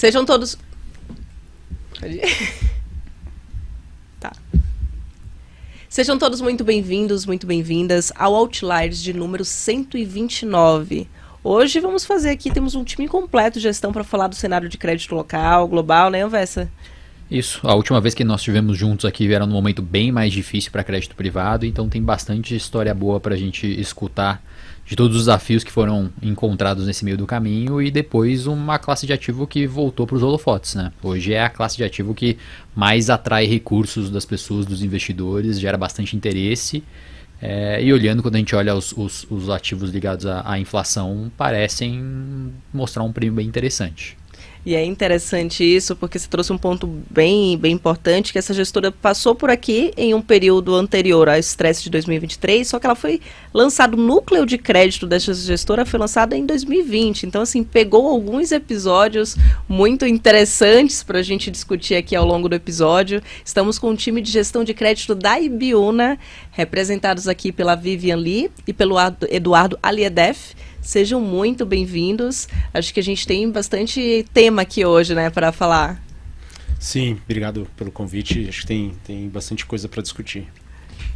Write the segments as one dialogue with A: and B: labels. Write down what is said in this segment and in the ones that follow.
A: Sejam todos... Tá. Sejam todos muito bem-vindos, muito bem-vindas ao Outliers de número 129. Hoje vamos fazer aqui, temos um time completo de gestão para falar do cenário de crédito local, global, né, Anvessa?
B: Isso, a última vez que nós estivemos juntos aqui era num momento bem mais difícil para crédito privado, então tem bastante história boa para a gente escutar de todos os desafios que foram encontrados nesse meio do caminho e depois uma classe de ativo que voltou para os holofotes, né? Hoje é a classe de ativo que mais atrai recursos das pessoas, dos investidores, gera bastante interesse e olhando, quando a gente olha os ativos ligados à inflação, parecem mostrar um prêmio bem interessante.
A: E é interessante isso, porque você trouxe um ponto bem importante, que essa gestora passou por aqui em um período anterior ao estresse de 2023, só que ela foi lançada, o núcleo de crédito dessa gestora foi lançado em 2020. Então, assim, pegou alguns episódios muito interessantes para a gente discutir aqui ao longo do episódio. Estamos com um time de gestão de crédito da Ibiúna, representados aqui pela Vivian Lee e pelo Eduardo Aliedef. Sejam muito bem-vindos. Acho que a gente tem bastante tema aqui hoje, né, para falar.
C: Sim, obrigado pelo convite. Acho que tem bastante coisa para discutir.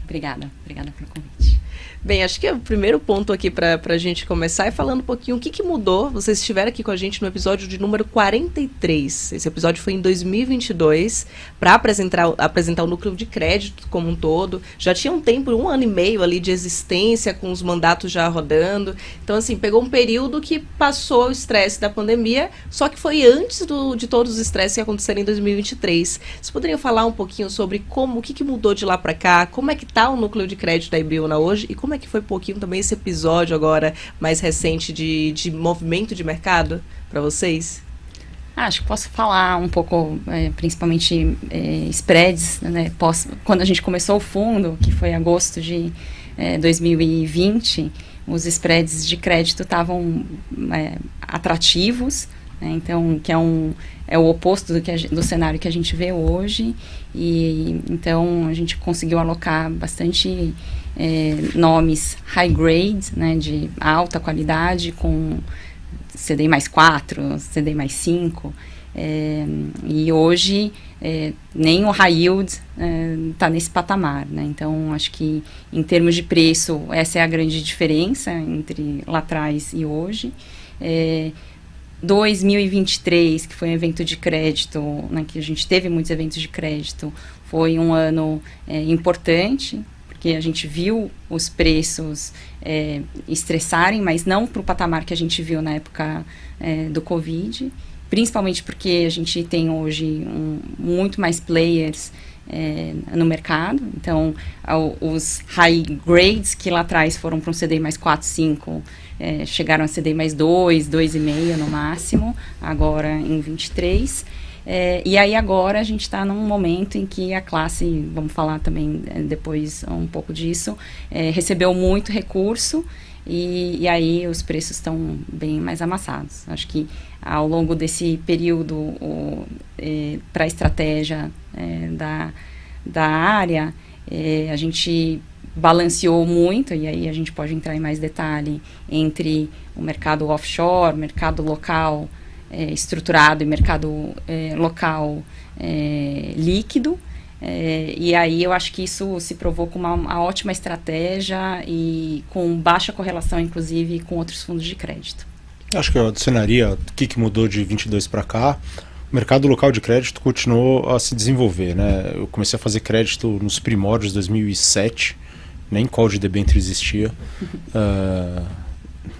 D: Obrigada pelo convite.
A: Bem, acho que o primeiro ponto aqui para a gente começar é falando um pouquinho o que mudou. Vocês estiveram aqui com a gente no episódio de número 43. Esse episódio foi em 2022, para apresentar o núcleo de crédito como um todo. Já tinha um tempo, 1 ano e meio ali de existência, com os mandatos já rodando. Então, assim, pegou um período que passou o estresse da pandemia, só que foi antes de todos os estresses que aconteceram em 2023. Vocês poderiam falar um pouquinho sobre o que mudou de lá para cá, como é que está o núcleo de crédito da Ibiúna hoje e como é que foi um pouquinho também esse episódio agora mais recente de movimento de mercado para vocês?
D: Acho que posso falar um pouco, principalmente spreads, né? Quando a gente começou o fundo, que foi em agosto de 2020, os spreads de crédito estavam atrativos, né? Então, que é o oposto do cenário que a gente vê hoje, e então a gente conseguiu alocar bastante nomes high grade, né, de alta qualidade, com CDI mais 4, CDI mais 5, e hoje nem o high yield está nesse patamar, né? Então acho que em termos de preço essa é a grande diferença entre lá atrás e hoje. 2023, que foi um evento de crédito, né, que a gente teve muitos eventos de crédito, foi um ano importante, porque a gente viu os preços estressarem, mas não para o patamar que a gente viu na época do Covid, principalmente porque a gente tem hoje muito mais players no mercado. Então, os high grades que lá atrás foram para um CDI mais 4, 5, chegaram a CDI mais 2, 2,5 no máximo, agora em 23. E aí agora a gente está num momento em que a classe, vamos falar também depois um pouco disso, recebeu muito recurso e aí os preços estão bem mais amassados. Acho que ao longo desse período, para a estratégia da área, a gente balanceou muito, e aí a gente pode entrar em mais detalhe, entre o mercado offshore, mercado local estruturado e mercado local líquido. E aí eu acho que isso se provou como uma ótima estratégia e com baixa correlação, inclusive, com outros fundos de crédito.
C: Acho que eu adicionaria o que mudou de 22 para cá. O mercado local de crédito continuou a se desenvolver, né? Eu comecei a fazer crédito nos primórdios de 2007, nem call de debênture existia.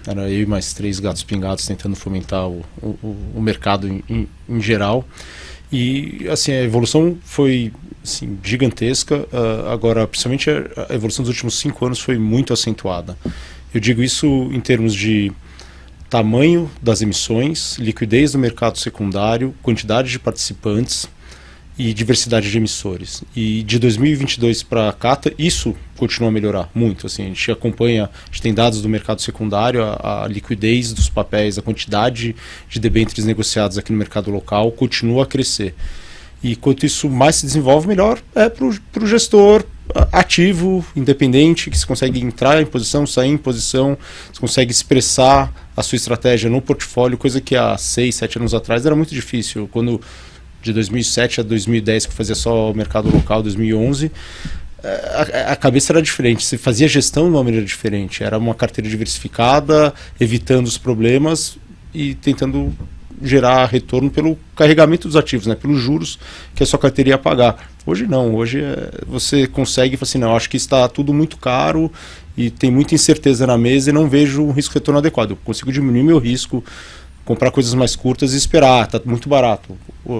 C: Era eu e mais 3 gatos pingados tentando fomentar o mercado em geral. E assim, a evolução foi assim, gigantesca. Agora, principalmente a evolução dos últimos 5 anos foi muito acentuada. Eu digo isso em termos de tamanho das emissões, liquidez do mercado secundário, quantidade de participantes e diversidade de emissores. E de 2022 para cá, isso continua a melhorar muito. Assim, a gente acompanha, a gente tem dados do mercado secundário, a liquidez dos papéis, a quantidade de debêntures negociados aqui no mercado local continua a crescer. E quanto isso mais se desenvolve, melhor é para o gestor ativo, independente, que você consegue entrar em posição, sair em posição, você consegue expressar a sua estratégia no portfólio, coisa que há 6, 7 anos atrás era muito difícil. Quando de 2007 a 2010, que eu fazia só o mercado local, 2011, a cabeça era diferente, você fazia gestão de uma maneira diferente, era uma carteira diversificada, evitando os problemas e tentando gerar retorno pelo carregamento dos ativos, né, pelos juros que a sua carteira ia pagar. Hoje não, hoje você consegue falar assim, não, acho que está tudo muito caro e tem muita incerteza na mesa e não vejo um risco-retorno adequado. Eu consigo diminuir meu risco, comprar coisas mais curtas e esperar, está muito barato.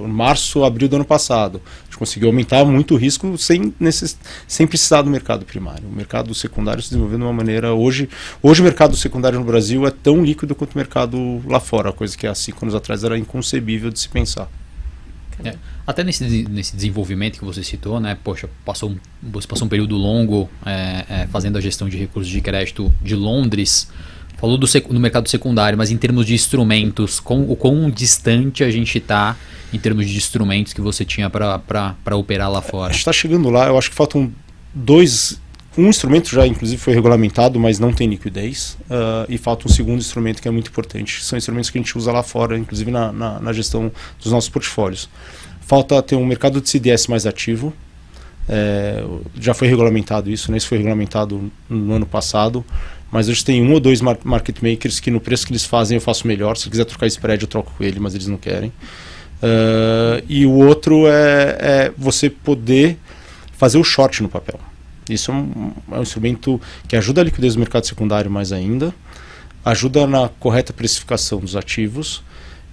C: Março, abril do ano passado, a gente conseguiu aumentar muito o risco sem precisar do mercado primário. O mercado secundário se desenvolveu de uma maneira... Hoje o mercado secundário no Brasil é tão líquido quanto o mercado lá fora, coisa que há 5 anos atrás era inconcebível de se pensar.
B: Até nesse desenvolvimento que você citou, né? Poxa, você passou um período longo fazendo a gestão de recursos de crédito de Londres. Falou do mercado secundário, mas em termos de instrumentos, o quão distante a gente está em termos de instrumentos que você tinha para operar lá fora?
C: A gente está chegando lá, eu acho que faltam um instrumento já inclusive foi regulamentado, mas não tem liquidez, e falta um segundo instrumento que é muito importante. São instrumentos que a gente usa lá fora, inclusive na gestão dos nossos portfólios. Falta ter um mercado de CDS mais ativo, já foi regulamentado isso, né? Isso foi regulamentado no ano passado, mas hoje tem 1 ou 2 market makers que no preço que eles fazem eu faço melhor. Se quiser trocar spread eu troco com ele, mas eles não querem. E o outro é você poder fazer o short no papel. Isso é um instrumento que ajuda a liquidez do mercado secundário mais ainda, ajuda na correta precificação dos ativos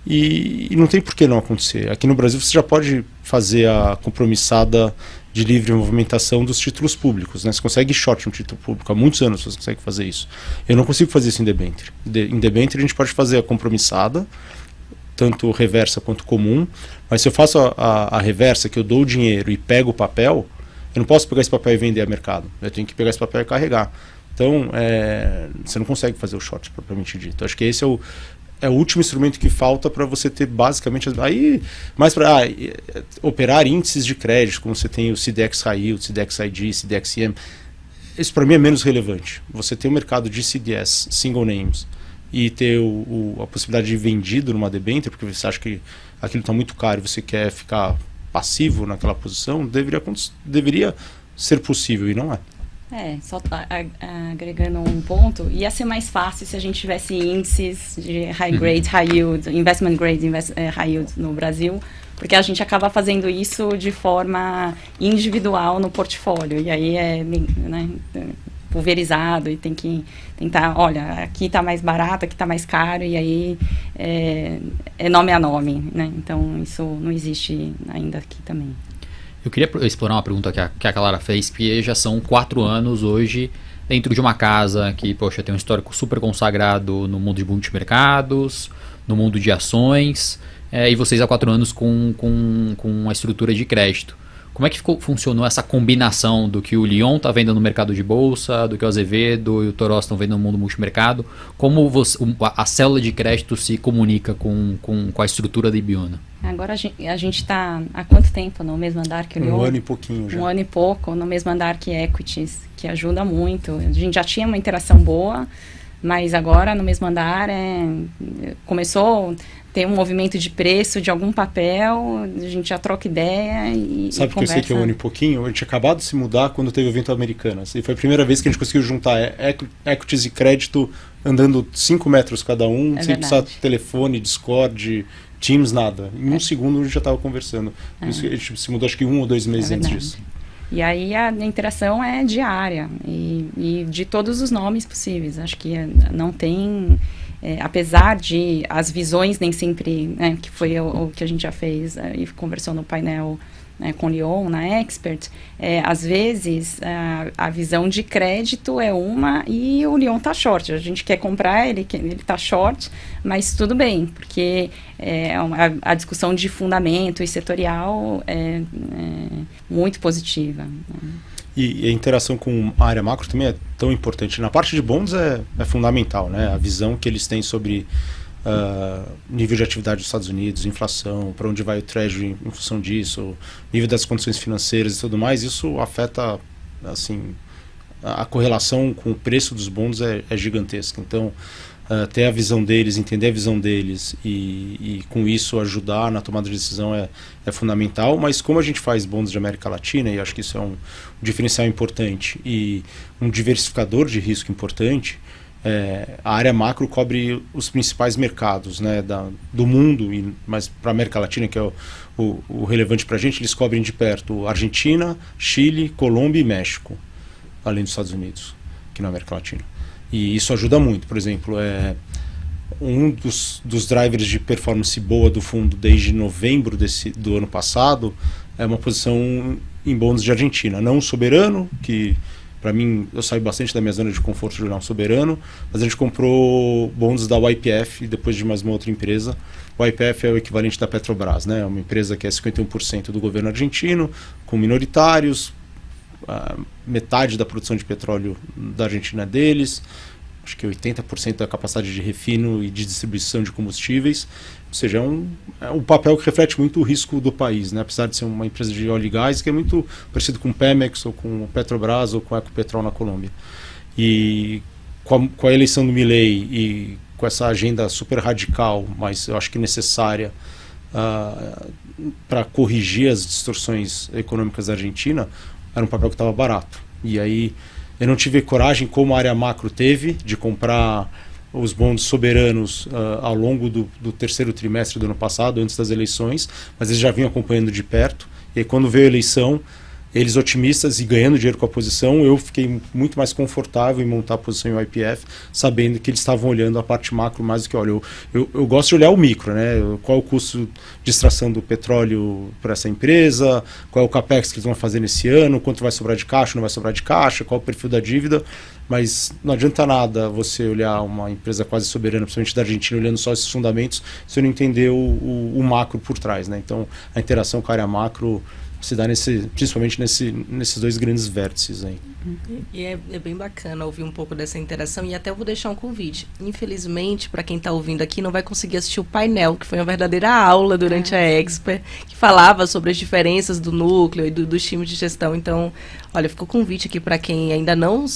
C: e não tem por que não acontecer. Aqui no Brasil você já pode fazer a compromissada de livre movimentação dos títulos públicos, né? Você consegue short um título público, há muitos anos você consegue fazer isso. Eu não consigo fazer isso em debênture. Em debênture a gente pode fazer a compromissada, tanto reversa quanto comum, mas se eu faço a reversa, que eu dou o dinheiro e pego o papel, eu não posso pegar esse papel e vender a mercado. Eu tenho que pegar esse papel e carregar. Então, você não consegue fazer o short propriamente dito. Acho que esse é o último instrumento que falta para você ter basicamente... Aí, mais para operar índices de crédito, como você tem o CDX High Yield, CDX ID, CDX IM. Isso para mim é menos relevante. Você ter um mercado de CDS, single names, e ter a possibilidade de ir vendido numa debênture, porque você acha que aquilo está muito caro e você quer ficar passivo naquela posição, deveria ser possível e não é.
D: Só agregando um ponto, ia ser mais fácil se a gente tivesse índices de high grade, high yield, investment grade, high yield no Brasil, porque a gente acaba fazendo isso de forma individual no portfólio, e aí pulverizado e tem que tentar, olha, aqui está mais barato, aqui está mais caro, e aí é nome a nome, né? Então isso não existe ainda aqui também.
B: Eu queria explorar uma pergunta que a Clara fez, que já são 4 anos hoje dentro de uma casa que, poxa, tem um histórico super consagrado no mundo de multimercados, no mundo de ações, e vocês há 4 anos com a estrutura de crédito. Como é que funcionou essa combinação do que o Lyon está vendo no mercado de bolsa, do que o Azevedo e o Toros estão vendo no mundo multimercado? Como a célula de crédito se comunica com a estrutura da Ibiúna?
D: Agora a gente está há quanto tempo no mesmo andar que o Lyon?
C: 1 ano e pouquinho já.
D: 1 ano e pouco no mesmo andar que Equities, que ajuda muito. A gente já tinha uma interação boa, mas agora no mesmo andar começou... Tem um movimento de preço de algum papel, a gente já troca ideia e
C: Sabe que eu sei que é 1 ano e pouquinho? A gente tinha acabado de se mudar quando teve o evento Americanas. E foi a primeira vez que a gente conseguiu juntar equities e crédito andando 5 metros cada um, sem precisar de telefone, Discord, Teams, nada. Em 1 segundo a gente já estava conversando. Isso, a gente se mudou acho que 1 ou 2 meses antes disso.
D: E aí a interação é diária e de todos os nomes possíveis. Acho que não tem... apesar de as visões nem sempre, né, que foi o que a gente já fez e conversou no painel, né, com o Lyon, na Expert, às vezes a visão de crédito é uma e o Lyon está short. A gente quer comprar, ele está short, mas tudo bem, porque a discussão de fundamento e setorial é muito positiva, né?
C: E a interação com a área macro também é tão importante. Na parte de bonds é fundamental, né? A visão que eles têm sobre nível de atividade dos Estados Unidos, inflação, para onde vai o Treasury em função disso, nível das condições financeiras e tudo mais, isso afeta assim, a correlação com o preço dos bonds é gigantesca. Então, ter a visão deles, entender a visão deles e com isso ajudar na tomada de decisão é fundamental. Mas como a gente faz bonds de América Latina, e acho que isso é um diferencial importante e um diversificador de risco importante, a área macro cobre os principais mercados, né, do mundo, mas para a América Latina, que é o relevante para a gente, eles cobrem de perto Argentina, Chile, Colômbia e México, além dos Estados Unidos, aqui na América Latina. E isso ajuda muito. Por exemplo, um dos drivers de performance boa do fundo desde novembro do ano passado é uma posição em bonds de Argentina. Não um soberano, que para mim eu saio bastante da minha zona de conforto de olhar um soberano, mas a gente comprou bonds da YPF depois de mais uma outra empresa. O YPF é o equivalente da Petrobras, né? É uma empresa que é 51% do governo argentino, com minoritários. Metade da produção de petróleo da Argentina é deles, acho que 80% da capacidade de refino e de distribuição de combustíveis, ou seja, é um papel que reflete muito o risco do país, né? Apesar de ser uma empresa de óleo e gás, que é muito parecido com Pemex, ou com Petrobras, ou com Ecopetrol na Colômbia. E com a eleição do Milei e com essa agenda super radical, mas eu acho que necessária para corrigir as distorções econômicas da Argentina, era um papel que estava barato. E aí eu não tive coragem, como a área macro teve, de comprar os bonds soberanos ao longo do terceiro trimestre do ano passado, antes das eleições, mas eles já vinham acompanhando de perto. E aí, quando veio a eleição, eles otimistas e ganhando dinheiro com a posição, eu fiquei muito mais confortável em montar a posição em YPF, sabendo que eles estavam olhando a parte macro mais do que, olha, eu gosto de olhar o micro, né? Qual é o custo de extração do petróleo para essa empresa, qual é o capex que eles vão fazer nesse ano, quanto vai sobrar de caixa, não vai sobrar de caixa, qual é o perfil da dívida, mas não adianta nada você olhar uma empresa quase soberana, principalmente da Argentina, olhando só esses fundamentos, se você não entender o macro por trás, né? Então, a interação com a área macro se dá principalmente nesses dois grandes vértices aí.
A: E é bem bacana ouvir um pouco dessa interação, e até eu vou deixar um convite. Infelizmente, para quem está ouvindo aqui, não vai conseguir assistir o painel, que foi uma verdadeira aula durante a Expert, que falava sobre as diferenças do núcleo e dos times de gestão. Então, olha, ficou o convite aqui para quem ainda não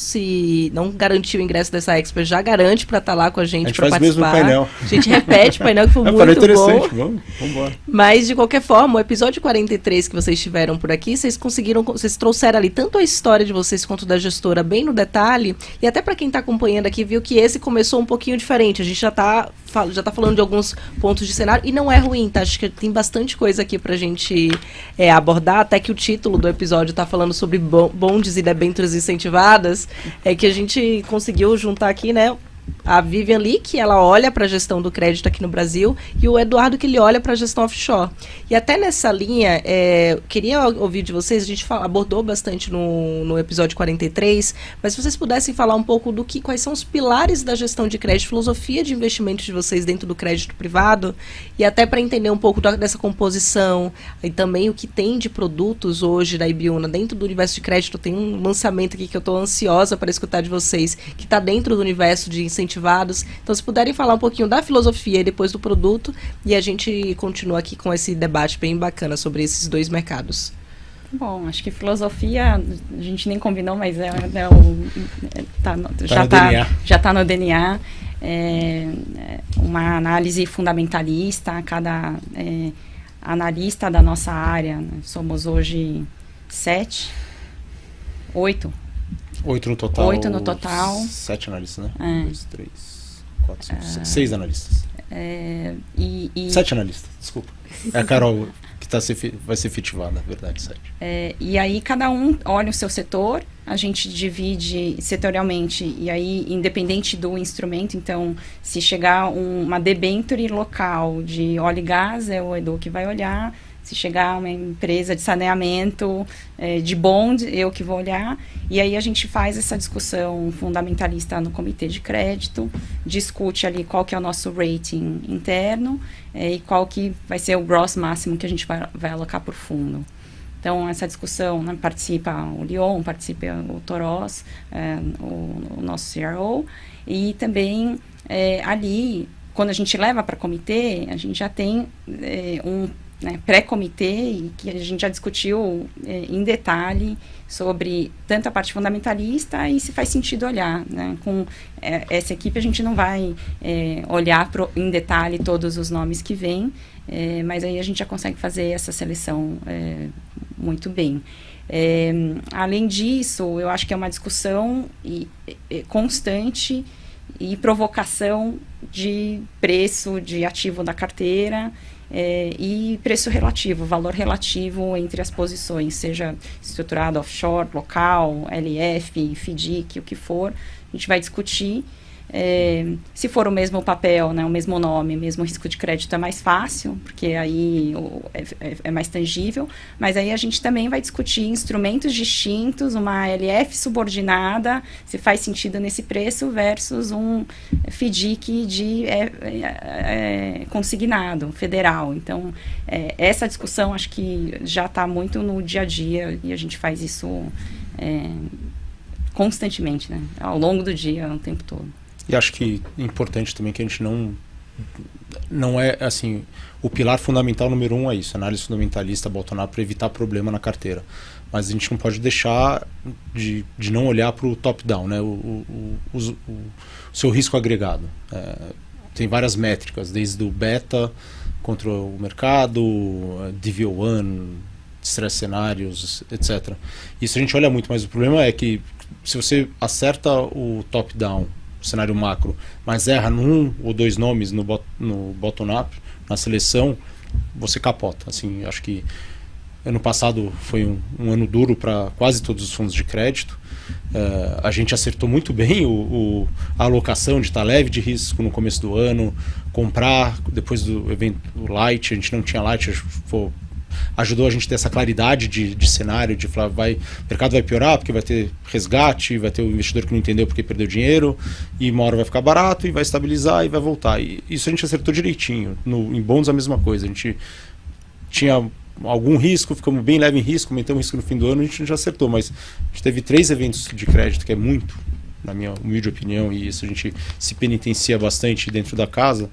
A: garantiu o ingresso dessa Expert, já garante para estar lá com a gente para participar.
C: Mesmo o painel.
A: A gente repete o painel, que foi muito
C: interessante.
A: bom.
C: Vamos embora.
A: Mas, de qualquer forma, o episódio 43 que vocês tiveram por aqui, vocês trouxeram ali tanto a história de vocês quanto da gestora bem no detalhe, e até para quem está acompanhando aqui viu que esse começou um pouquinho diferente. A gente já tá falando de alguns pontos de cenário, e não é ruim, tá? Acho que tem bastante coisa aqui pra gente abordar, até que o título do episódio tá falando sobre bondes e debêntures incentivadas, que a gente conseguiu juntar aqui, né? A Vivian Lee, que ela olha para a gestão do crédito aqui no Brasil, e o Eduardo, que ele olha para a gestão offshore. E até nessa linha, queria ouvir de vocês, a gente abordou bastante no episódio 43, mas se vocês pudessem falar um pouco quais são os pilares da gestão de crédito, filosofia de investimento de vocês dentro do crédito privado, e até para entender um pouco dessa composição, e também o que tem de produtos hoje da Ibiúna dentro do universo de crédito. Tem um lançamento aqui que eu estou ansiosa para escutar de vocês, que está dentro do universo de incentivados. Então, se puderem falar um pouquinho da filosofia e depois do produto, e a gente continua aqui com esse debate bem bacana sobre esses dois mercados.
D: Bom, acho que filosofia, a gente nem combinou, mas já está no DNA. Uma análise fundamentalista. Cada analista da nossa área, né, somos hoje 8 no total. 8 no total.
C: 7 analistas, né? 2, 3, 4, 5, 6 analistas. 7 analistas, desculpa. É a Carol que vai ser efetivada, na verdade, 7.
D: E aí cada um olha o seu setor, a gente divide setorialmente, e aí independente do instrumento, então se chegar uma debênture local de óleo e gás, é o Edu que vai olhar. Se chegar uma empresa de saneamento, de bond, eu que vou olhar. E aí a gente faz essa discussão fundamentalista no comitê de crédito, discute ali qual que é o nosso rating interno e qual que vai ser o gross máximo que a gente vai alocar por fundo. Então, essa discussão, né, participa o Lyon, participa o Toros, o nosso CRO, e também ali, quando a gente leva para comitê, a gente já tem né, pré-comitê e que a gente já discutiu em detalhe sobre tanto a parte fundamentalista e se faz sentido olhar, né? Com essa equipe a gente não vai olhar em detalhe todos os nomes que vêm, mas aí a gente já consegue fazer essa seleção muito bem. Além disso, eu acho que é uma discussão constante e provocação de preço de ativo da carteira, e preço relativo, valor relativo entre as posições, seja estruturado offshore, local, LF, FDIC, o que for, a gente vai discutir. Se for o mesmo papel, né, o mesmo nome, mesmo risco de crédito, é mais fácil, porque aí é mais tangível, mas aí a gente também vai discutir instrumentos distintos, uma LF subordinada, se faz sentido nesse preço, versus um FDIC de consignado, federal. Então, essa discussão acho que já está muito no dia a dia e a gente faz isso constantemente, né, ao longo do dia, o tempo todo.
C: E acho que é importante também que a gente não é assim, o pilar fundamental número 1 é isso, análise fundamentalista, bottom-up, para evitar problema na carteira. Mas a gente não pode deixar de não olhar para o top-down, né? O seu risco agregado. Tem várias métricas, desde o beta contra o mercado, DV01, stress cenários, etc. Isso a gente olha muito, mas o problema é que se você acerta o top-down, o cenário macro, mas erra num ou dois nomes no bottom-up, na seleção, você capota. Assim, acho que ano passado foi um ano duro para quase todos os fundos de crédito. A gente acertou muito bem a alocação de estar leve de risco no começo do ano, comprar depois do evento Light, a gente não tinha Light, ajudou a gente a ter essa claridade de cenário, de falar, o mercado vai piorar porque vai ter resgate, vai ter o investidor que não entendeu porque perdeu dinheiro, e uma hora vai ficar barato, e vai estabilizar, e vai voltar. E isso a gente acertou direitinho. Em bonds a mesma coisa, a gente tinha algum risco, ficamos bem leve em risco, aumentamos o risco no fim do ano, a gente já acertou, mas a gente teve 3 eventos de crédito, que é muito, na minha humilde opinião, e isso a gente se penitencia bastante dentro da casa,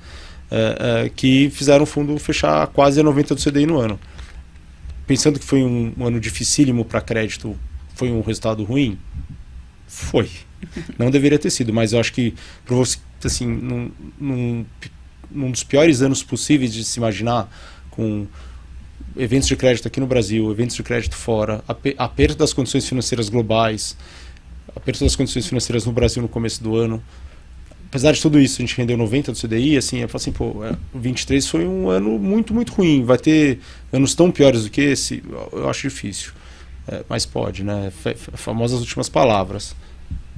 C: que fizeram o fundo fechar quase a 90 do CDI no ano. Pensando que foi um ano dificílimo para crédito, foi um resultado ruim? Foi. Não deveria ter sido, mas eu acho que, para você, assim, num dos piores anos possíveis de se imaginar, com eventos de crédito aqui no Brasil, eventos de crédito fora, aperto das condições financeiras globais, aperto das condições financeiras no Brasil no começo do ano. Apesar de tudo isso, a gente rendeu 90 do CDI, assim, eu falo assim, o 23 foi um ano muito, muito ruim. Vai ter anos tão piores do que esse? Eu acho difícil. Mas pode, né? Famosas últimas palavras.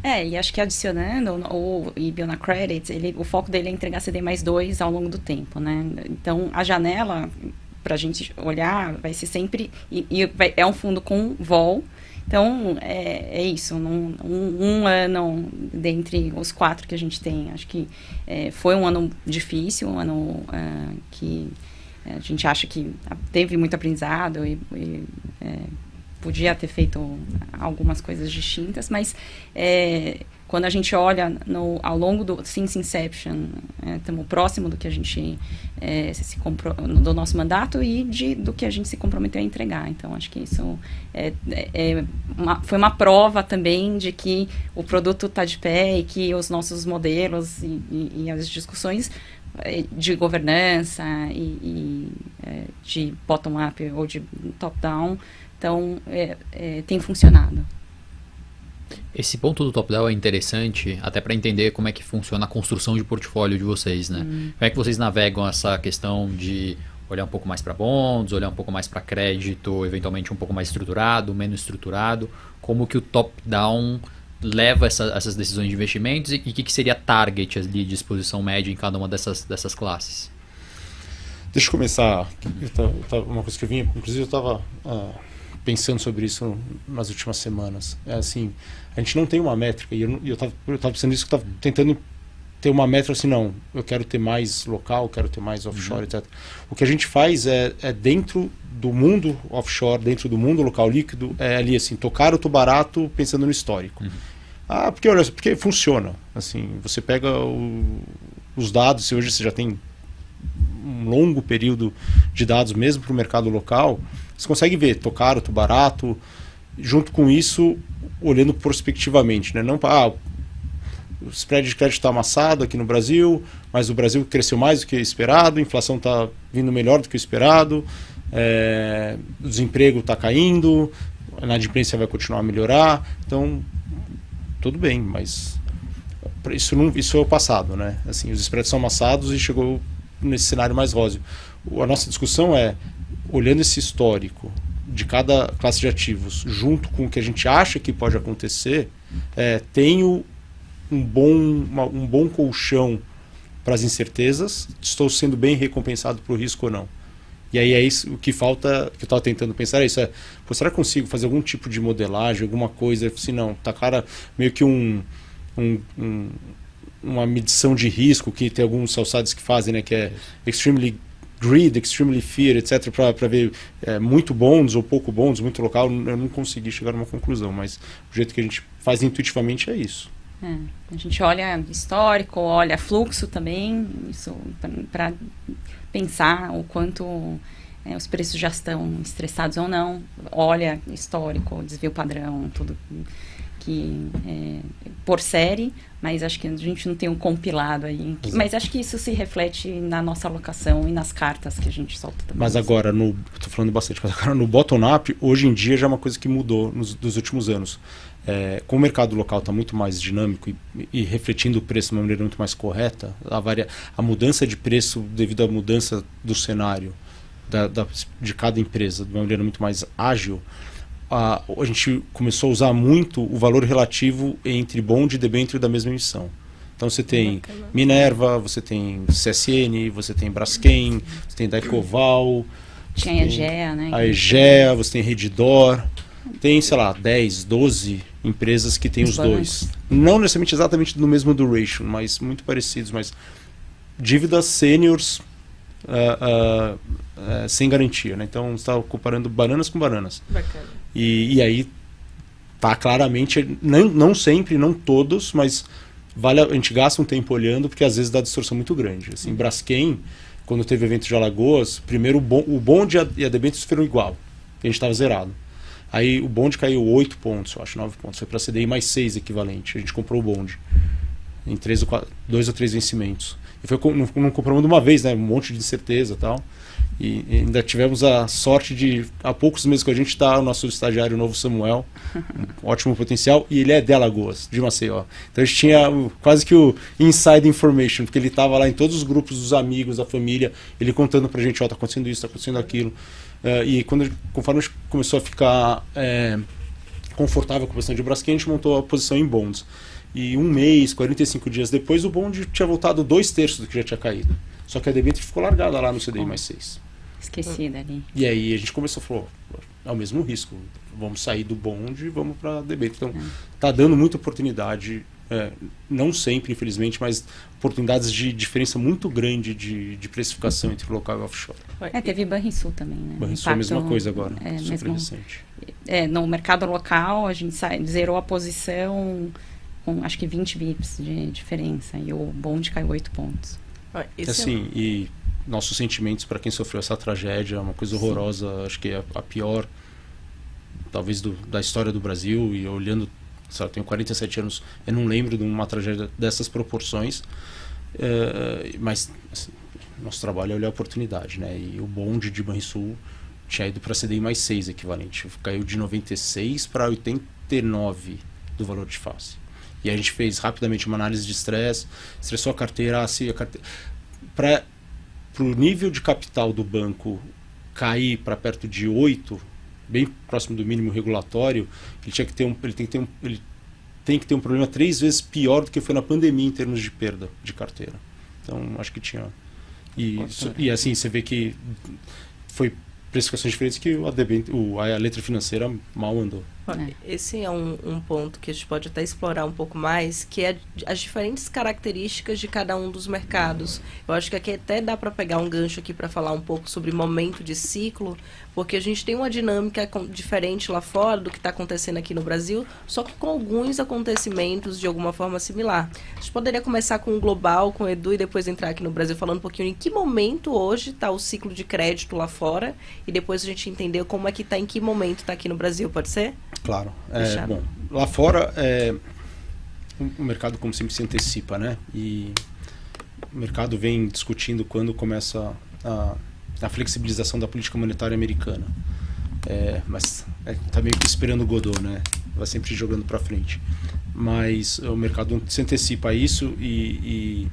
D: E acho que adicionando o Ibiona Credit, o foco dele é entregar CD mais 2 ao longo do tempo, né? Então, a janela, para a gente olhar, vai ser sempre... é um fundo com vol. Então, é isso, um ano dentre os 4 que a gente tem, acho que foi um ano difícil, um ano que a gente acha que teve muito aprendizado e podia ter feito algumas coisas distintas, mas quando a gente olha ao longo do since inception, estamos próximo do que a gente do nosso mandato e do que a gente se comprometeu a entregar. Então, acho que isso foi uma prova também de que o produto está de pé e que os nossos modelos e as discussões de governança e de bottom-up ou de top-down, então, tem funcionado.
B: Esse ponto do top-down é interessante até para entender como é que funciona a construção de portfólio de vocês, né? Como é que vocês navegam essa questão de olhar um pouco mais para bonds, olhar um pouco mais para crédito, eventualmente um pouco mais estruturado, menos estruturado? Como que o top-down leva essas decisões de investimentos e o que seria target ali de exposição média em cada uma dessas classes?
C: Deixa eu começar. Uma coisa que eu vinha, inclusive eu estava pensando sobre isso nas últimas semanas. Assim, a gente não tem uma métrica, e eu estava pensando nisso, que eu estava tentando ter uma métrica assim, não, eu quero ter mais local, quero ter mais offshore, etc. O que a gente faz é dentro do mundo offshore, dentro do mundo local líquido, ali assim, tocar o barato pensando no histórico. Porque funciona. Assim, você pega os dados, hoje você já tem um longo período de dados, mesmo para o mercado local, você consegue ver, tô caro, tô barato, junto com isso, olhando prospectivamente, né? Não para o spread de crédito está amassado aqui no Brasil, mas o Brasil cresceu mais do que esperado, a inflação está vindo melhor do que o esperado, o desemprego está caindo, a inadimplência vai continuar a melhorar, então tudo bem, mas isso é o passado, né? Assim, os spreads são amassados e chegou nesse cenário mais róseo. A nossa discussão é, olhando esse histórico de cada classe de ativos, junto com o que a gente acha que pode acontecer, tenho um bom colchão para as incertezas, estou sendo bem recompensado para o risco ou não. E aí é isso, o que falta, que eu estava tentando pensar, é isso, será que eu consigo fazer algum tipo de modelagem, alguma coisa, se não, tá cara, meio que uma medição de risco, que tem alguns sell-sides que fazem, né, que é extremely greed, extremely fear, etc, para ver muito bons ou pouco bons, muito local, eu não consegui chegar a uma conclusão, mas o jeito que a gente faz intuitivamente é isso.
D: A gente olha histórico, olha fluxo também, isso para pensar o quanto os preços já estão estressados ou não, olha histórico, desvio padrão, tudo que por série, mas acho que a gente não tem um compilado aí. Mas acho que isso se reflete na nossa alocação e nas cartas que a gente solta também.
C: Mas agora, estou falando bastante, mas agora no bottom-up, hoje em dia já é uma coisa que mudou dos últimos anos. Como o mercado local está muito mais dinâmico e refletindo o preço de uma maneira muito mais correta, a mudança de preço devido à mudança do cenário de cada empresa de uma maneira muito mais ágil, a gente começou a usar muito o valor relativo entre bond e debênture da mesma emissão. Então você tem Minerva, você tem CSN, você tem Braskem, você tem Daicoval,
D: tinha a Egea, né?
C: A Egea, você tem Redditor, tem, sei lá, 10, 12 empresas que tem os dois. Não necessariamente exatamente no mesmo duration, mas muito parecidos, mas dívidas seniors sem garantia, né? Então você está comparando bananas com bananas.
A: Bacana.
C: E aí tá claramente, não sempre, não todos, mas a gente gasta um tempo olhando, porque às vezes dá distorção muito grande. Assim, Braskem, quando teve o evento de Alagoas, primeiro o bond e a debênture foram igual, a gente estava zerado. Aí o bond caiu 8 pontos, eu acho, 9 pontos, foi para CDI mais 6 equivalente, a gente comprou o bond em 2 ou 3 vencimentos. E não compramos de uma vez, né? Um monte de incerteza e tal. E ainda tivemos a sorte de, há poucos meses que a gente está, o nosso estagiário novo Samuel, um ótimo potencial, e ele é de Alagoas, de Maceió. Então a gente tinha quase que o inside information, porque ele estava lá em todos os grupos dos amigos, da família, ele contando pra gente, tá acontecendo isso, tá acontecendo aquilo. E conforme a gente começou a ficar confortável com a posição de Braskem, a gente montou a posição em bonds. E um mês, 45 dias depois, o bond tinha voltado 2/3 do que já tinha caído. Só que a debênture ficou largada lá no CDI mais 6.
D: Esquecida ali.
C: E aí a gente começou a falar, é o mesmo risco, vamos sair do bond e vamos para a debênture. Então, tá dando muita oportunidade, não sempre, infelizmente, mas oportunidades de diferença muito grande de precificação entre local e offshore.
D: Teve Banrisul também, né?
C: Banrisul é a mesma coisa agora, super
D: mesmo,
C: recente. No mercado local, a gente zerou a posição com acho que 20 bips de diferença, e o bond caiu 8 pontos. Assim, e nossos sentimentos para quem sofreu essa tragédia, é uma coisa horrorosa. Sim. Acho que é a pior, talvez, da história do Brasil. E olhando, sabe, eu tenho 47 anos, eu não lembro de uma tragédia dessas proporções. Mas assim, nosso trabalho é olhar a oportunidade, né? E o bonde de Banrisul tinha ido para CDI mais 6 equivalente. Caiu de 96 para 89 do valor de face. E a gente fez rapidamente uma análise de estresse, estressou a carteira, para o nível de capital do banco cair para perto de 8, bem próximo do mínimo regulatório, ele tem que ter um problema 3 vezes pior do que foi na pandemia em termos de perda de carteira. Então, acho que tinha... E assim, você vê que foi precificações diferentes que a letra financeira mal andou.
A: Olha, esse é um ponto que a gente pode até explorar um pouco mais, que é as diferentes características de cada um dos mercados. Eu acho que aqui até dá para pegar um gancho aqui para falar um pouco sobre momento de ciclo, porque a gente tem uma dinâmica diferente lá fora do que está acontecendo aqui no Brasil, só que com alguns acontecimentos de alguma forma similar. A gente poderia começar com o global, com o Edu, e depois entrar aqui no Brasil falando um pouquinho em que momento hoje está o ciclo de crédito lá fora, e depois a gente entender como é que está, em que momento está aqui no Brasil, pode ser?
C: Claro. Bom, lá fora, o mercado, como sempre, se antecipa, né? E o mercado vem discutindo quando começa a flexibilização da política monetária americana. Mas está meio que esperando o Godot, né? Vai sempre jogando para frente. Mas o mercado se antecipa a isso e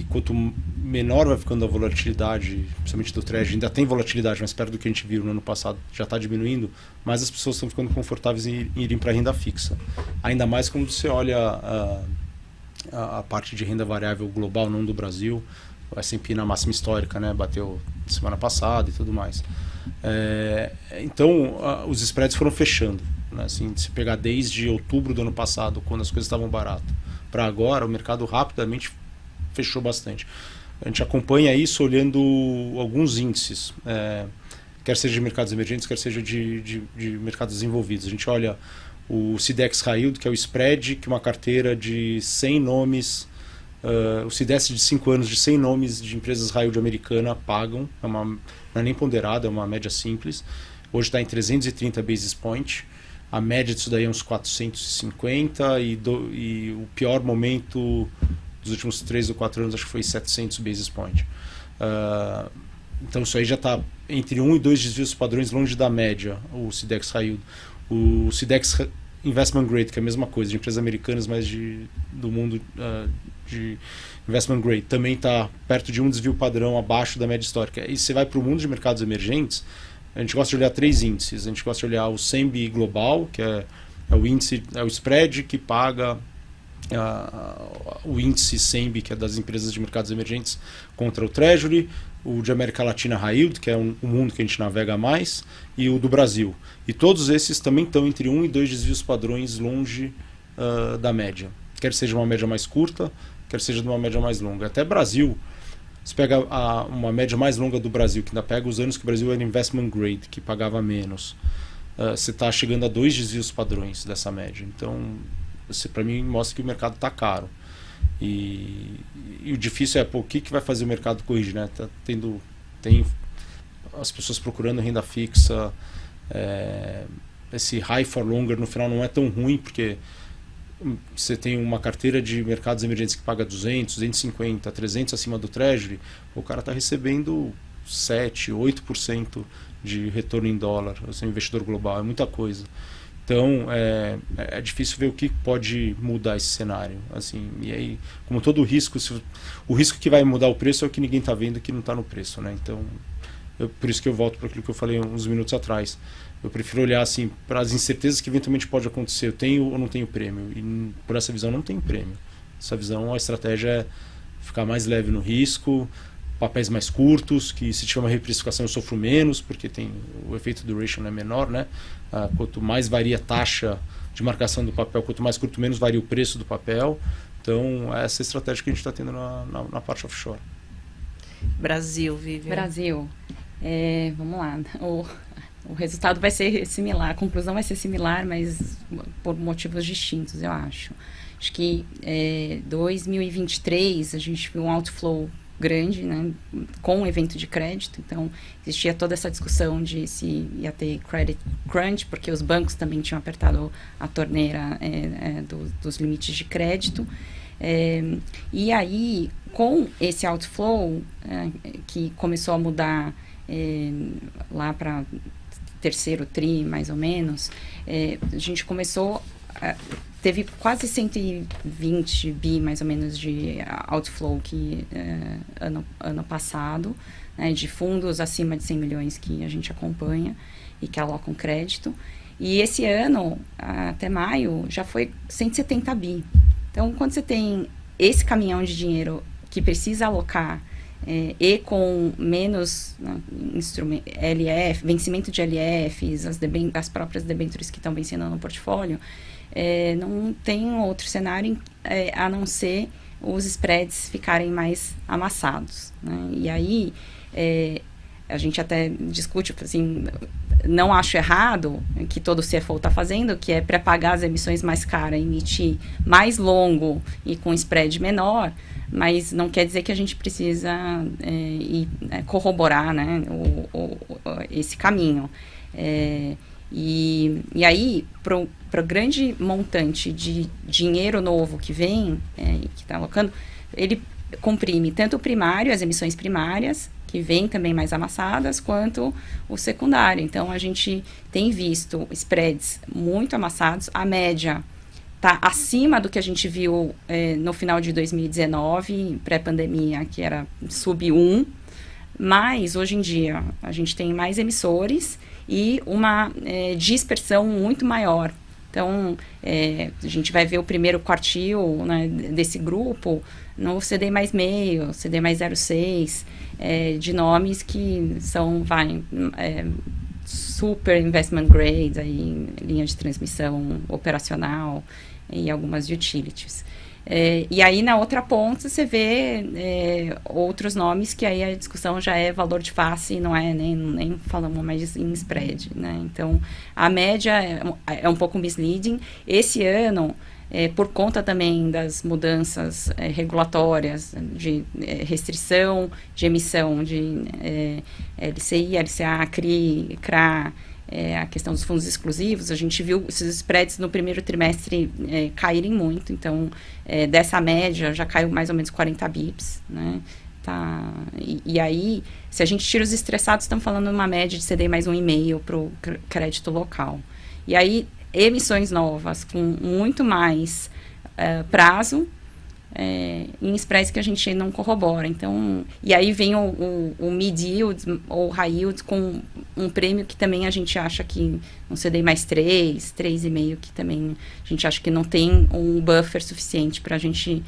C: quanto menor vai ficando a volatilidade, principalmente do Treasury, ainda tem volatilidade, mas perto do que a gente viu no ano passado já está diminuindo, mas as pessoas estão ficando confortáveis em irem para a renda fixa. Ainda mais quando você olha a parte de renda variável global, não do Brasil, o S&P na máxima histórica, né? Bateu semana passada e tudo mais. Então, os spreads foram fechando. Né? Assim, se pegar desde outubro do ano passado, quando as coisas estavam baratas, para agora, o mercado rapidamente fechou bastante. A gente acompanha isso olhando alguns índices, quer seja de mercados emergentes, quer seja de mercados desenvolvidos. A gente olha o CDX High Yield, que é o spread que uma carteira de 100 nomes, o CDS de 5 anos de 100 nomes de empresas high yield americana pagam, não é nem ponderada, é uma média simples. Hoje está em 330 basis points. A média disso daí é uns 450 e o pior momento dos últimos 3 ou 4 anos acho que foi 700 basis points. Então isso aí já está entre 1 e 2 desvios padrões longe da média, o CDX High Yield. O CDX Investment Grade, que é a mesma coisa, de empresas americanas, mas do mundo de Investment Grade, também está perto de um desvio padrão abaixo da média histórica. E você vai para o mundo de mercados emergentes, a gente gosta de olhar 3 índices. A gente gosta de olhar o CEMB global, que é o índice, é o spread que paga o índice CEMB, que é das empresas de mercados emergentes, contra o Treasury, o de América Latina High Yield, que é o mundo que a gente navega mais, e o do Brasil. E todos esses também estão entre 1 e 2 desvios padrões longe da média. Quer seja uma média mais curta, quer seja de uma média mais longa. Até Brasil, você pega uma média mais longa do Brasil, que ainda pega os anos que o Brasil era investment grade, que pagava menos, você está chegando a 2 desvios padrões dessa média. Então, você para mim mostra que o mercado está caro. E o difícil é, o que vai fazer o mercado corrigir, né? Tem as pessoas procurando renda fixa, esse high for longer no final não é tão ruim, porque você tem uma carteira de mercados emergentes que paga 200, 250, 300 acima do Treasury, o cara está recebendo 7, 8% de retorno em dólar, você é um investidor global, é muita coisa. Então, é difícil ver o que pode mudar esse cenário. Assim, e aí, como todo risco, o risco que vai mudar o preço é o que ninguém está vendo, que não está no preço. Né? Então, por isso que eu volto para aquilo que eu falei uns minutos atrás. Eu prefiro olhar assim, para as incertezas que eventualmente pode acontecer. Eu tenho ou não tenho prêmio? E por essa visão, não tenho prêmio. Essa visão, a estratégia é ficar mais leve no risco, papéis mais curtos, que se tiver uma reprecificação eu sofro menos, porque o efeito duration é menor, né? Quanto mais varia a taxa de marcação do papel, quanto mais curto, menos varia o preço do papel. Então, essa é a estratégia que a gente está tendo na parte offshore.
A: Brasil, Vivian.
D: Brasil. Vamos lá. O resultado vai ser similar, a conclusão vai ser similar, mas por motivos distintos, eu acho. Acho que 2023 a gente viu um outflow grande, né, com o evento de crédito. Então, existia toda essa discussão de se ia ter credit crunch, porque os bancos também tinham apertado a torneira dos limites de crédito. E aí, com esse outflow, que começou a mudar lá para terceiro tri, mais ou menos, a gente começou... teve quase 120 bi, mais ou menos, de outflow ano passado, né, de fundos acima de 100 milhões que a gente acompanha e que alocam crédito. E esse ano, até maio, já foi 170 bi. Então, quando você tem esse caminhão de dinheiro que precisa alocar e com menos, né, LF, vencimento de LFs, as próprias debêntures que estão vencendo no portfólio, não tem outro cenário a não ser os spreads ficarem mais amassados, né? E aí a gente até discute, assim, não acho errado que todo CFO está fazendo, que é pré-pagar as emissões mais caras, emitir mais longo e com spread menor, mas não quer dizer que a gente precisa corroborar, né, esse caminho. E aí, para o grande montante de dinheiro novo que vem, que está alocando, ele comprime tanto o primário, as emissões primárias, que vêm também mais amassadas, quanto o secundário. Então, a gente tem visto spreads muito amassados. A média está acima do que a gente viu no final de 2019, pré-pandemia, que era sub 1. Mas, hoje em dia, a gente tem mais emissores e uma dispersão muito maior. Então, a gente vai ver o primeiro quartil, né, desse grupo no CD mais meio, CD mais 0,6, de nomes que são super investment grade, aí, linha de transmissão operacional e algumas utilities. E aí, na outra ponta, você vê outros nomes que aí a discussão já é valor de face, não é nem falamos mais em spread, né? Então, a média é um pouco misleading. Esse ano, por conta também das mudanças regulatórias, de restrição de emissão de LCI, LCA, CRI, CRA, a questão dos fundos exclusivos, a gente viu esses spreads no primeiro trimestre caírem muito, então dessa média já caiu mais ou menos 40 bips, né? Tá, e aí, se a gente tira os estressados, estamos falando de uma média de CD mais 1,5 para o crédito local. E aí, emissões novas com muito mais prazo, em spreads que a gente não corrobora. Então, e aí vem o mid-yield ou high-yield com um prêmio que também a gente acha que um CD mais 3,5, que também a gente acha que não tem um buffer suficiente para a gente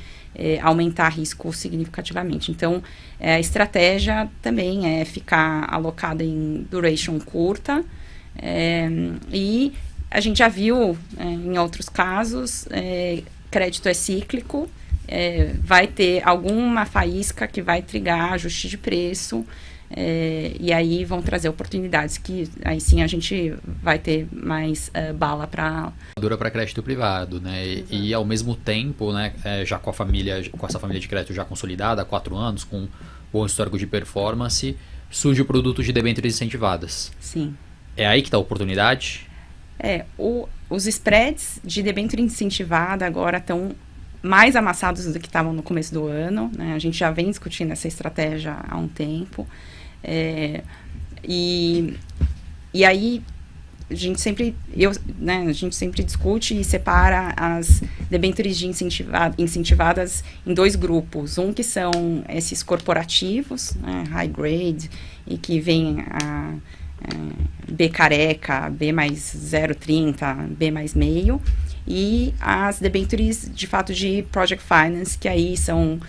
D: aumentar risco significativamente. Então, a estratégia também é ficar alocada em duration curta, e a gente já viu em outros casos, crédito é cíclico, vai ter alguma faísca que vai trigar ajuste de preço, e aí vão trazer oportunidades que aí sim a gente vai ter mais bala para
B: crédito privado, né? E ao mesmo tempo, né, já com essa família de crédito já consolidada há 4 anos, com bom histórico de performance, surge o produto de debêntures incentivadas.
D: Sim.
B: É aí que está a oportunidade?
D: Os spreads de debênture incentivada agora estão mais amassados do que estavam no começo do ano, né? A gente já vem discutindo essa estratégia há um tempo. E aí a gente sempre discute e separa as debêntures de incentivadas em 2 grupos. Um que são esses corporativos, né, high grade, e que vem a B careca, B mais 0,30, B mais meio, e as debêntures de fato de project finance, que aí são,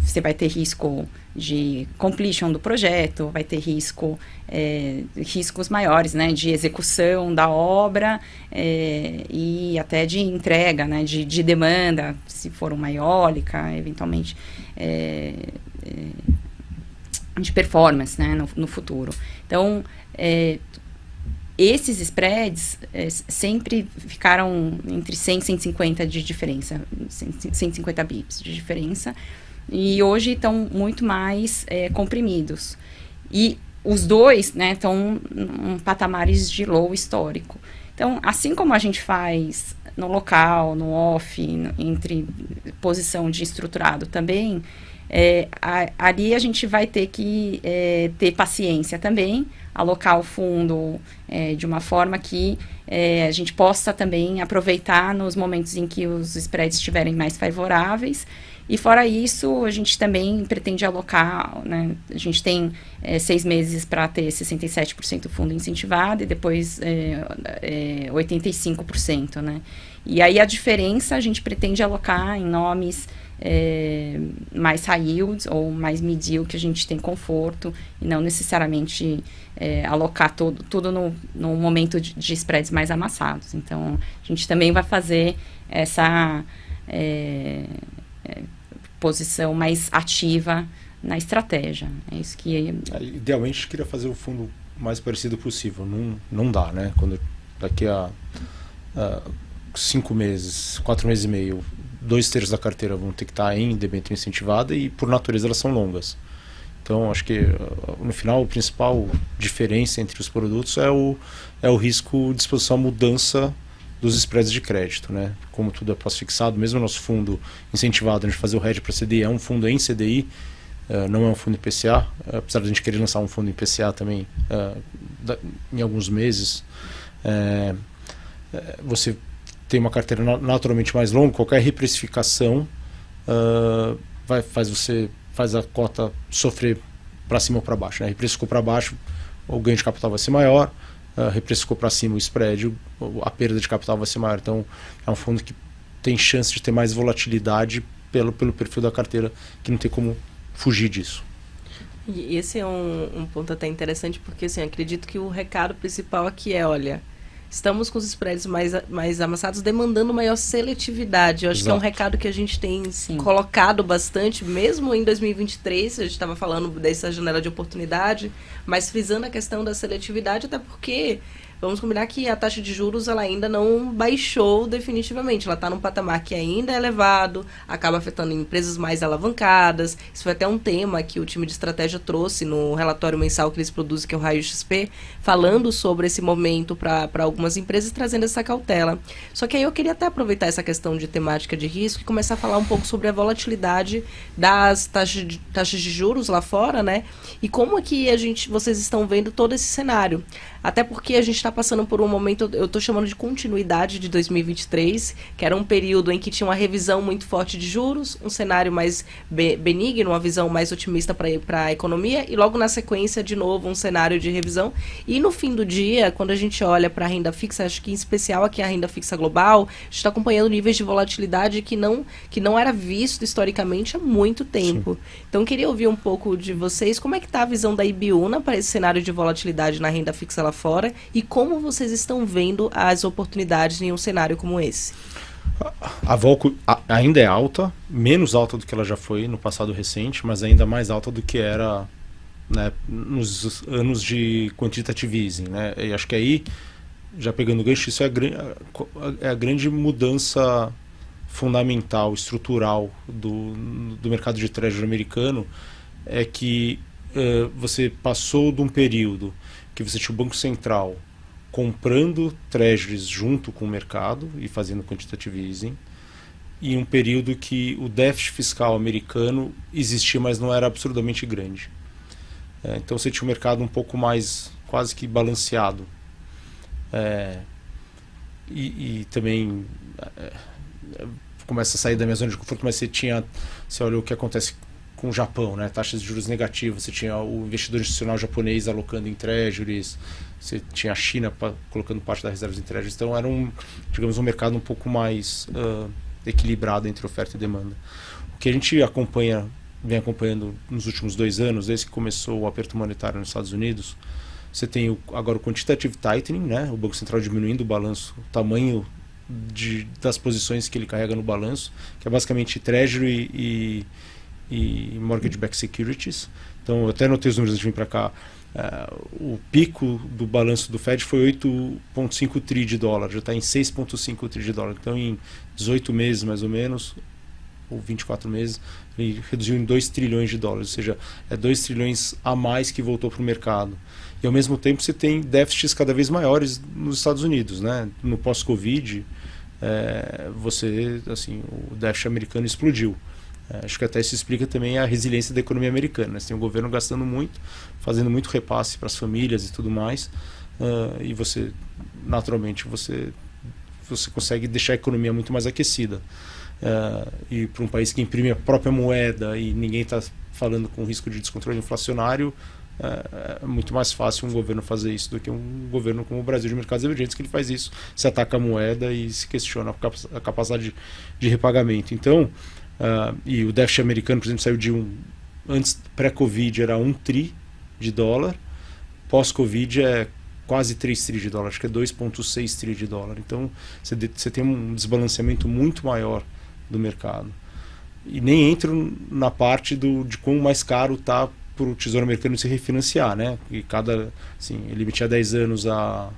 D: você vai ter risco de completion do projeto, vai ter riscos maiores, né, de execução da obra, e até de entrega, né, de demanda, se for uma eólica, eventualmente de performance, né, no futuro. Então, esses spreads sempre ficaram entre 100 e 150 de diferença, 150 bips de diferença, e hoje estão muito mais comprimidos. E os dois, né, estão em patamares de low histórico. Então, assim como a gente faz no local, no off, entre posição de estruturado também, ali a gente vai ter que ter paciência também, alocar o fundo de uma forma que a gente possa também aproveitar nos momentos em que os spreads estiverem mais favoráveis. E fora isso, a gente também pretende alocar, né, a gente tem 6 meses para ter 67% fundo incentivado e depois 85%, né? E aí a diferença a gente pretende alocar em nomes mais high yields ou mais mid yield, que a gente tem conforto, e não necessariamente alocar tudo no momento de spreads mais amassados. Então, a gente também vai fazer essa posição mais ativa na estratégia. É isso que...
C: Idealmente, a gente queria fazer o fundo mais parecido possível. Não dá, né? Quando daqui a 5 meses, 4 meses e meio, 2/3 da carteira vão ter que estar em debênture incentivada e, por natureza, elas são longas. Então, acho que, no final, a principal diferença entre os produtos é o risco de exposição à mudança dos spreads de crédito, né? Como tudo é pós-fixado, mesmo o nosso fundo incentivado, a gente fazer o hedge para CDI, é um fundo em CDI, não é um fundo IPCA, apesar de a gente querer lançar um fundo IPCA também em alguns meses. Você tem uma carteira naturalmente mais longa, qualquer reprecificação faz a cota sofrer para cima ou para baixo, né? Reprecificou para baixo, o ganho de capital vai ser maior, reprecificou para cima o spread, a perda de capital vai ser maior. Então, é um fundo que tem chance de ter mais volatilidade pelo perfil da carteira, que não tem como fugir disso.
A: E esse é um ponto até interessante, porque assim, acredito que o recado principal aqui é, olha, estamos com os spreads mais amassados, demandando maior seletividade. Eu acho que é um recado que a gente tem colocado bastante, mesmo em 2023, a gente estava falando dessa janela de oportunidade, mas frisando a questão da seletividade, até porque, vamos combinar que a taxa de juros ela ainda não baixou definitivamente. Ela está num patamar que ainda é elevado, acaba afetando empresas mais alavancadas. Isso foi até um tema que o time de estratégia trouxe no relatório mensal que eles produzem, que é o Raio XP, falando sobre esse momento para algumas empresas, trazendo essa cautela. Só que aí eu queria até aproveitar essa questão de temática de risco e começar a falar um pouco sobre a volatilidade das taxas de juros lá fora, né? E como é que vocês estão vendo todo esse cenário. Até porque a gente está passando por um momento, eu estou chamando de continuidade de 2023, que era um período em que tinha uma revisão muito forte de juros, um cenário mais benigno, uma visão mais otimista para a economia, e logo na sequência, de novo, um cenário de revisão. E no fim do dia, quando a gente olha para a renda fixa, acho que em especial aqui a renda fixa global, a gente está acompanhando níveis de volatilidade que não era visto historicamente há muito tempo. Sim. Então, queria ouvir um pouco de vocês, como é que está a visão da Ibiúna para esse cenário de volatilidade na renda fixa lá fora, e como vocês estão vendo as oportunidades em um cenário como esse?
C: A Volco ainda é alta, menos alta do que ela já foi no passado recente, mas ainda mais alta do que era, né, nos anos de quantitative easing, né? E acho que aí, já pegando o gancho, isso é a grande mudança fundamental, estrutural do mercado de treasury americano, é que você passou de um período que você tinha o Banco Central comprando treasuries junto com o mercado e fazendo quantitative easing, e um período que o déficit fiscal americano existia, mas não era absurdamente grande. Então você tinha um mercado um pouco mais quase que balanceado. E também começa a sair da minha zona de conforto, mas você olha o que acontece com o Japão, né? Taxas de juros negativas, você tinha o investidor institucional japonês alocando em treasuries, você tinha a China colocando parte das reservas em treasuries, então era um mercado um pouco mais equilibrado entre oferta e demanda. O que a gente vem acompanhando nos últimos 2 anos, desde que começou o aperto monetário nos Estados Unidos, você tem agora o quantitative tightening, né? O Banco Central diminuindo o balanço, o tamanho das posições que ele carrega no balanço, que é basicamente treasury e mortgage-backed securities. Então, eu até notei os números antes de vir para cá. O pico do balanço do Fed foi 8,5 tri de dólar, já está em 6,5 tri de dólar. Então, em 18 meses, mais ou menos, ou 24 meses, ele reduziu em 2 trilhões de dólares, ou seja, é 2 trilhões a mais que voltou para o mercado. E, ao mesmo tempo, você tem déficits cada vez maiores nos Estados Unidos, né? No pós-Covid, o déficit americano explodiu. Acho que até isso explica também a resiliência da economia americana, né? Você tem o governo gastando muito, fazendo muito repasse para as famílias e tudo mais, e você, naturalmente, você consegue deixar a economia muito mais aquecida. E para um país que imprime a própria moeda e ninguém está falando com risco de descontrole inflacionário, é muito mais fácil um governo fazer isso do que um governo como o Brasil de mercados emergentes, que ele faz isso, se ataca a moeda e se questiona a capacidade de repagamento. Então, E o déficit americano, por exemplo, saiu de antes, pré-Covid, era 1 tri de dólar, pós-Covid é quase 3 tri de dólar, acho que é 2,6 tri de dólar. Então, você tem um desbalanceamento muito maior do mercado. E nem entro na parte de quão mais caro está para o Tesouro Americano se refinanciar, né? E ele emitia 10 anos a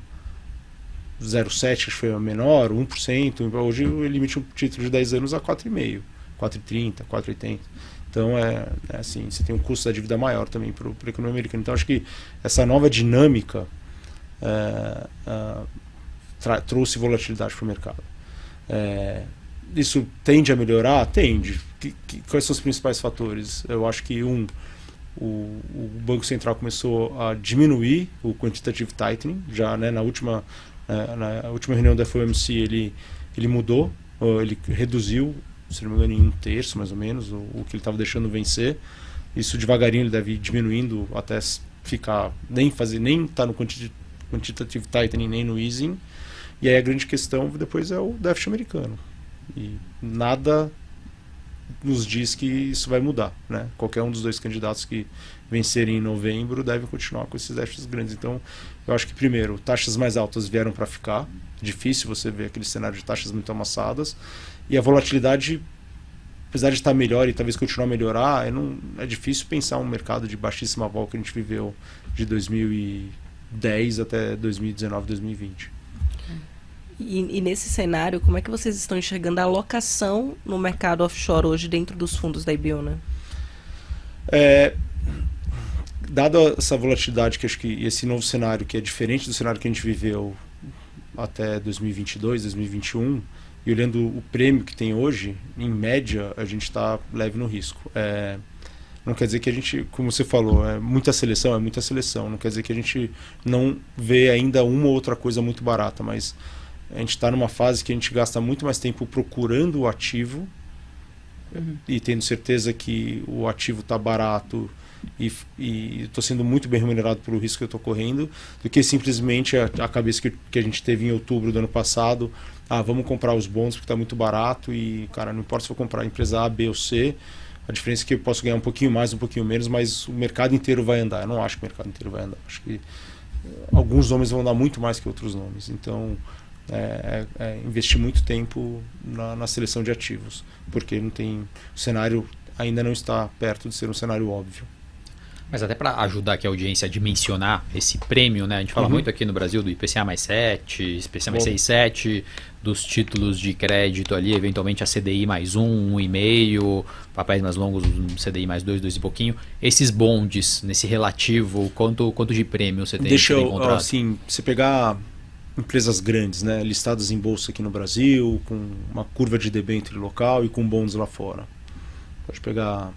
C: 0,7, acho que foi a menor, 1%. Hoje ele emite um título de 10 anos a 4,5%, 4,30%, 4,80%. Então, assim, você tem um custo da dívida maior também para a economia americana. Então, acho que essa nova dinâmica trouxe volatilidade para o mercado. Isso tende a melhorar? Tende. Quais são os principais fatores? Eu acho que, o Banco Central começou a diminuir o quantitative tightening. Já, né, na última reunião da FOMC ele mudou, ele reduziu, se não me engano, em 1/3 mais ou menos o que ele estava deixando vencer. Isso devagarinho ele deve ir diminuindo até ficar nem estar no quantitative tightening nem no easing. E aí a grande questão depois é o déficit americano. E nada nos diz que isso vai mudar, né? Qualquer um dos dois candidatos que vencerem em novembro deve continuar com esses déficits grandes. Então, eu acho que, primeiro, taxas mais altas vieram para ficar. Difícil você ver aquele cenário de taxas muito amassadas. E a volatilidade, apesar de estar melhor e talvez continuar a melhorar, é difícil pensar um mercado de baixíssima vol que a gente viveu de 2010 até 2019, 2020.
A: E nesse cenário, como é que vocês estão enxergando a alocação no mercado offshore hoje dentro dos fundos da Ibiúna?
C: Dada essa volatilidade, que acho que esse novo cenário, que é diferente do cenário que a gente viveu até 2022, 2021, e olhando o prêmio que tem hoje, em média, a gente está leve no risco. Não quer dizer que a gente, como você falou, é muita seleção. Não quer dizer que a gente não vê ainda uma ou outra coisa muito barata, mas a gente está numa fase que a gente gasta muito mais tempo procurando o ativo e tendo certeza que o ativo está barato e estou sendo muito bem remunerado pelo risco que eu estou correndo, do que simplesmente a cabeça que a gente teve em outubro do ano passado. Vamos comprar os bons porque está muito barato e, cara, não importa se eu comprar a empresa A, B ou C, a diferença é que eu posso ganhar um pouquinho mais, um pouquinho menos, mas o mercado inteiro vai andar. Eu não acho que o mercado inteiro vai andar. Acho que alguns nomes vão andar muito mais que outros nomes. Então, investir muito tempo na seleção de ativos, porque o cenário ainda não está perto de ser um cenário óbvio.
B: Mas até para ajudar aqui a audiência a dimensionar esse prêmio, né? A gente fala muito aqui no Brasil do IPCA mais 7, IPCA mais 6,7, dos títulos de crédito ali, eventualmente a CDI mais 1,5, papéis mais longos, CDI mais 2 e pouquinho. Esses bondes, nesse relativo, quanto de prêmio você tem encontrado?
C: Assim, você pegar empresas grandes, né, listadas em bolsa aqui no Brasil, com uma curva de debênture local e com bonds lá fora. Pode pegar,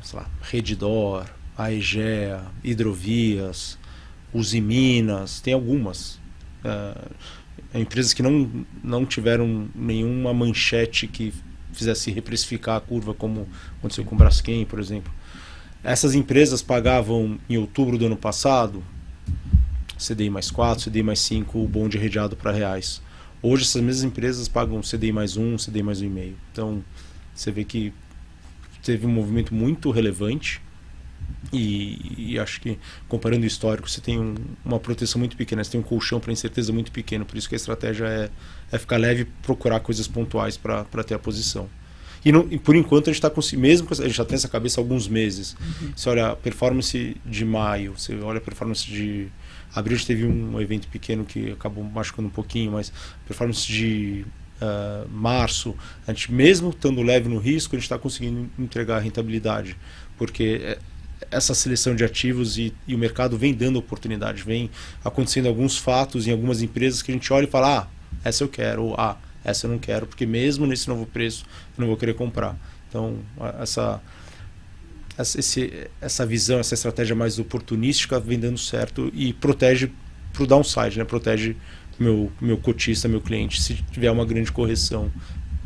C: sei lá, Redditor, Aegea, Hidrovias, Uzi Minas, tem algumas. Empresas que não tiveram nenhuma manchete que fizesse reprecificar a curva, como aconteceu com o Braskem, por exemplo. Essas empresas pagavam, em outubro do ano passado, CDI mais 4, CDI mais 5, o bonde arrediado para reais. Hoje essas mesmas empresas pagam CDI mais 1, CDI mais 1,5. Então, você vê que teve um movimento muito relevante e acho que, comparando o histórico, você tem uma proteção muito pequena, você tem um colchão para incerteza muito pequeno, por isso que a estratégia é ficar leve e procurar coisas pontuais para ter a posição. E por enquanto a gente está conseguindo, mesmo que a gente já tem essa cabeça há alguns meses. Você olha a performance de maio, você olha a performance de abril, a gente teve um evento pequeno que acabou machucando um pouquinho, mas a performance de março, a gente, mesmo estando leve no risco, a gente está conseguindo entregar a rentabilidade, porque essa seleção de ativos e o mercado vem dando oportunidade, vem acontecendo alguns fatos em algumas empresas que a gente olha e fala, essa eu quero, ou essa eu não quero, porque mesmo nesse novo preço eu não vou querer comprar. Então, essa visão, essa estratégia mais oportunística vem dando certo e protege para o downside, né? Protege meu cotista, meu cliente, se tiver uma grande correção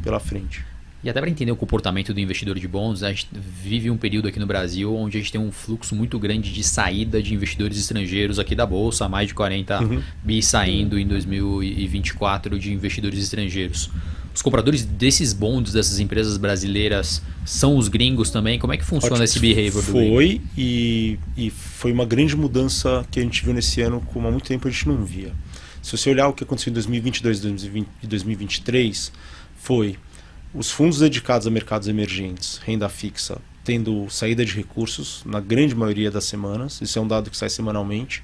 C: pela frente.
B: E até para entender o comportamento do investidor de bonds, a gente vive um período aqui no Brasil onde a gente tem um fluxo muito grande de saída de investidores estrangeiros aqui da Bolsa, mais de 40 bi saindo em 2024 de investidores estrangeiros. os compradores desses bonds, dessas empresas brasileiras, são os gringos também? Como é que funciona esse behavior do gringo?
C: Foi, e foi uma grande mudança que a gente viu nesse ano, como há muito tempo a gente não via. Se você olhar o que aconteceu em 2022 e 2023, foi os fundos dedicados a mercados emergentes, renda fixa, tendo saída de recursos na grande maioria das semanas. Isso é um dado que sai semanalmente.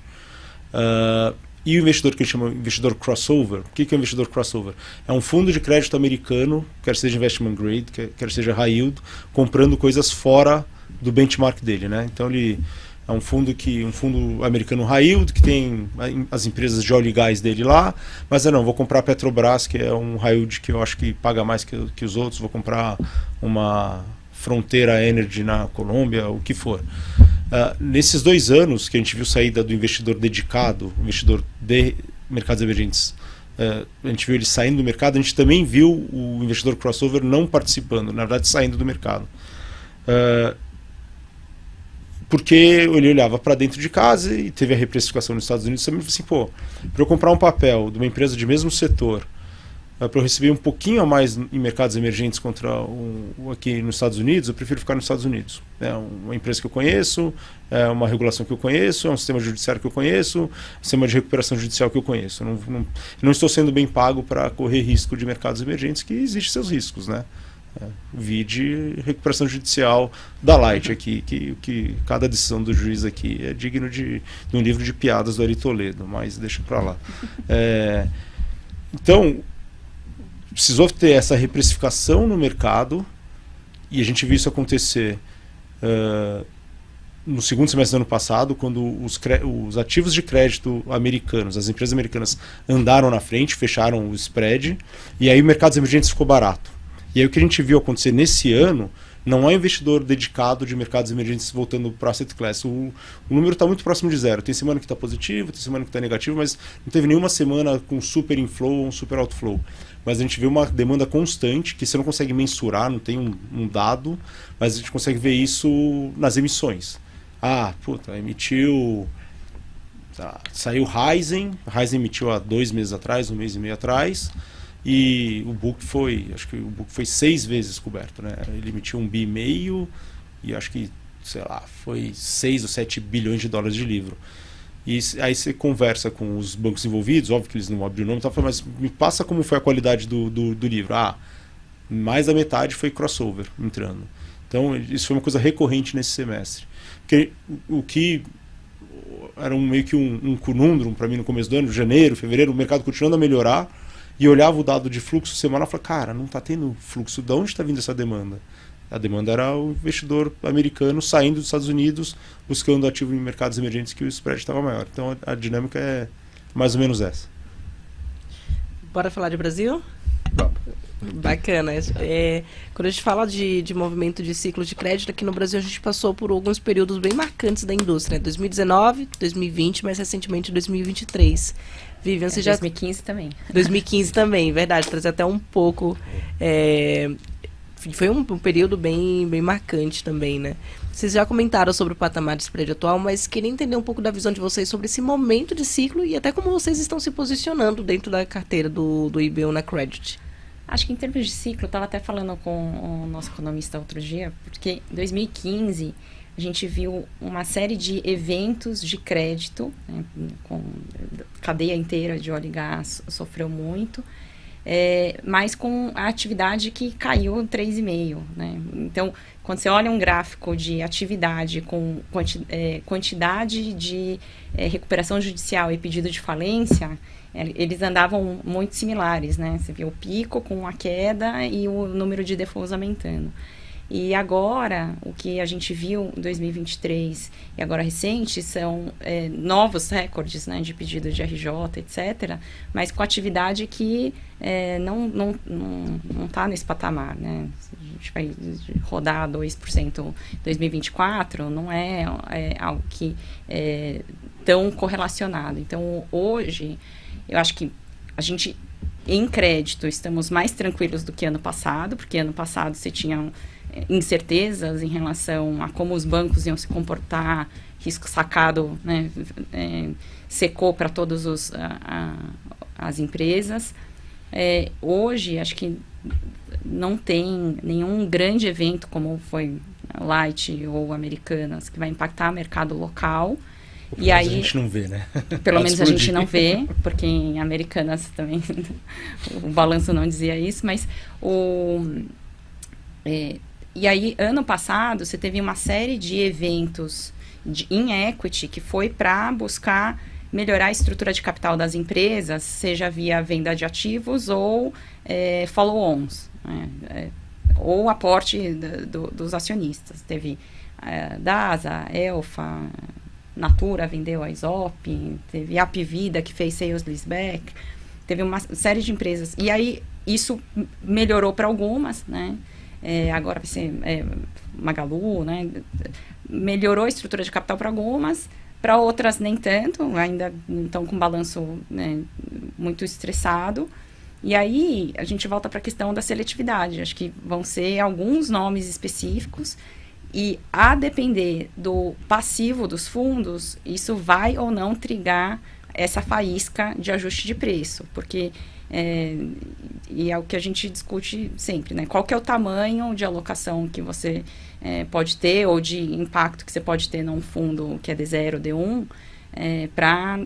C: E o investidor que a gente chama de investidor crossover. O que é o investidor crossover? É um fundo de crédito americano, quer seja investment grade, quer seja high yield, comprando coisas fora do benchmark dele, né? Então ele é um fundo americano high yield, que tem as empresas de óleo e gás dele lá, mas não, vou comprar a Petrobras, que é um high yield que eu acho que paga mais que os outros, vou comprar uma Fronteira Energy na Colômbia, o que for. Nesses 2 anos que a gente viu saída do investidor dedicado, investidor de mercados emergentes, a gente viu ele saindo do mercado, a gente também viu o investidor crossover não participando, na verdade saindo do mercado. Porque ele olhava para dentro de casa e teve a reprecificação nos Estados Unidos também, assim, pô, para eu comprar um papel de uma empresa de mesmo setor, para eu receber um pouquinho a mais em mercados emergentes contra aqui nos Estados Unidos, eu prefiro ficar nos Estados Unidos. É uma empresa que eu conheço, é uma regulação que eu conheço, é um sistema judiciário que eu conheço, um sistema de recuperação judicial que eu conheço. Não estou sendo bem pago para correr risco de mercados emergentes, que existem seus riscos, né? Vide recuperação judicial da Light aqui, que cada decisão do juiz aqui é digno de um livro de piadas do Ari Toledo, mas deixa para lá. Então, precisou ter essa reprecificação no mercado, e a gente viu isso acontecer no segundo semestre do ano passado, quando os ativos de crédito americanos, as empresas americanas andaram na frente, fecharam o spread, e aí o mercado emergentes ficou barato. E aí o que a gente viu acontecer nesse ano, não há investidor dedicado de mercados emergentes voltando para o asset class. O número está muito próximo de zero. Tem semana que está positivo, tem semana que está negativo, mas não teve nenhuma semana com super inflow ou um super outflow. Mas a gente vê uma demanda constante, que você não consegue mensurar, não tem um dado, mas a gente consegue ver isso nas emissões. Emitiu... saiu Ryzen emitiu há 2 meses atrás, 1 mês e meio atrás, e o book acho que o book foi 6 vezes coberto, né? Ele emitiu 1,5 bi e acho que, sei lá, foi 6 ou 7 bilhões de dólares de livro. E aí você conversa com os bancos envolvidos, óbvio que eles não abrem o nome, mas me passa como foi a qualidade do livro. Mais da metade foi crossover entrando. Então isso foi uma coisa recorrente nesse semestre. Porque o que era meio que um conundrum para mim no começo do ano, janeiro, fevereiro, o mercado continuando a melhorar, e olhava o dado de fluxo semanal e falava, cara, não está tendo fluxo, de onde está vindo essa demanda? A demanda era o investidor americano saindo dos Estados Unidos, buscando ativo em mercados emergentes que o spread estava maior. Então a dinâmica é mais ou menos essa.
A: Bora falar de Brasil? Bacana. Quando a gente fala de movimento de ciclo de crédito, aqui no Brasil a gente passou por alguns períodos bem marcantes da indústria. 2019, 2020, mais recentemente 2023. Vivian, você
D: 2015 também.
A: 2015 também, verdade. Trazer até um pouco... Foi um período bem marcante também, né? Vocês já comentaram sobre o patamar de spread atual, mas queria entender um pouco da visão de vocês sobre esse momento de ciclo e até como vocês estão se posicionando dentro da carteira do IBU na Credit.
D: Acho que em termos de ciclo, eu estava até falando com o nosso economista outro dia, porque em 2015 a gente viu uma série de eventos de crédito, né, com a cadeia inteira de óleo e gás sofreu muito, mas com a atividade que caiu 3,5%. Né? Então, quando você olha um gráfico de atividade com quantidade de recuperação judicial e pedido de falência, eles andavam muito similares, né? Você vê o pico com a queda e o número de defaults aumentando. E agora, o que a gente viu em 2023 e agora recente são novos recordes, né, de pedido de RJ, etc., mas com atividade que não está nesse patamar. Né? A gente vai rodar 2% em 2024, não é algo que é tão correlacionado. Então, hoje, eu acho que a gente, em crédito, estamos mais tranquilos do que ano passado, porque ano passado você tinha incertezas em relação a como os bancos iam se comportar, risco sacado, né, secou para todas as empresas. Hoje, acho que não tem nenhum grande evento como foi Light ou Americanas que vai impactar o mercado local.
C: E aí a gente não vê, né?
D: Pelo menos a gente não vê, porque em Americanas também o balanço não dizia isso, mas e aí, ano passado, você teve uma série de eventos em equity que foi para buscar melhorar a estrutura de capital das empresas, seja via venda de ativos ou follow-ons, ou aporte dos acionistas. Teve DASA, Elfa, Natura vendeu a Aesop, teve a Apvida que fez sales leaseback, teve uma série de empresas. E aí, isso melhorou para algumas, né? Agora vai ser Magalu, né? Melhorou a estrutura de capital para algumas, para outras nem tanto, ainda estão com balanço, né, muito estressado. E aí a gente volta para a questão da seletividade. Acho que vão ser alguns nomes específicos e, a depender do passivo dos fundos, isso vai ou não trigar essa faísca de ajuste de preço, porque e é o que a gente discute sempre, né? Qual que é o tamanho de alocação que você pode ter, ou de impacto que você pode ter num fundo que é D0, D1, para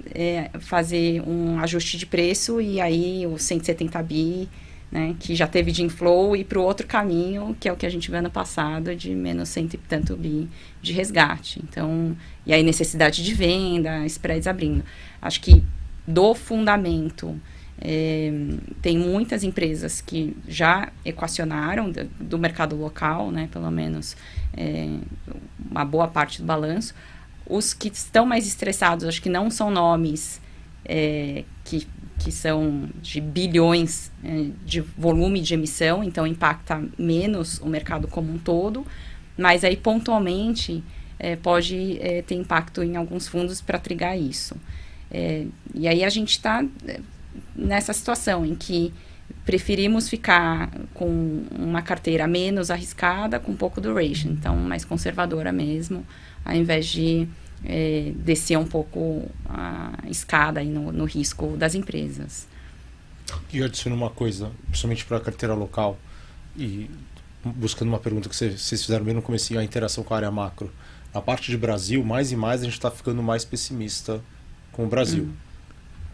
D: fazer um ajuste de preço, e aí o 170 bi, né, que já teve de inflow, e para o outro caminho, que é o que a gente viu ano passado, de menos 100 e tanto bi de resgate. Então, e aí necessidade de venda, spreads abrindo. Acho que do fundamento, tem muitas empresas que já equacionaram do mercado local, né, pelo menos uma boa parte do balanço. Os que estão mais estressados, acho que não são nomes que são de bilhões de volume de emissão, então impacta menos o mercado como um todo, mas aí pontualmente pode ter impacto em alguns fundos para trigar isso. E aí a gente está nessa situação em que preferimos ficar com uma carteira menos arriscada, com pouco duration, então mais conservadora mesmo, ao invés de descer um pouco a escada aí no risco das empresas.
C: E eu adiciono uma coisa, principalmente para a carteira local, e buscando uma pergunta que vocês fizeram bem no comecinho, a interação com a área macro. Na parte de Brasil, mais e mais a gente está ficando mais pessimista com o Brasil,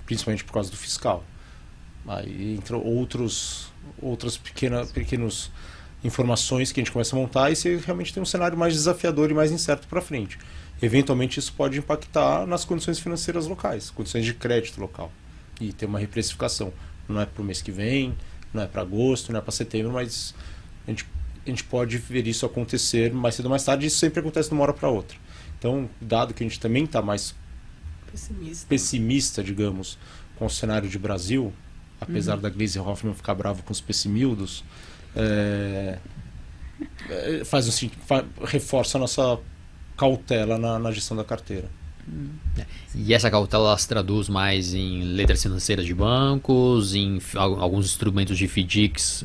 C: principalmente por causa do fiscal. Aí entram outras pequenas informações que a gente começa a montar, e você realmente tem um cenário mais desafiador e mais incerto para frente. Eventualmente isso pode impactar nas condições financeiras locais, condições de crédito local, e ter uma reprecificação. Não é para o mês que vem, não é para agosto, não é para setembro, mas a gente pode ver isso acontecer mais cedo ou mais tarde, e isso sempre acontece de uma hora para outra. Então, dado que a gente também está mais pessimista, digamos, com o cenário de Brasil, apesar da Gleisi Hoffmann ficar bravo com os pessimildos, reforça a nossa cautela na gestão da carteira.
B: E essa cautela ela se traduz mais em letras financeiras de bancos, em alguns instrumentos de FDICs,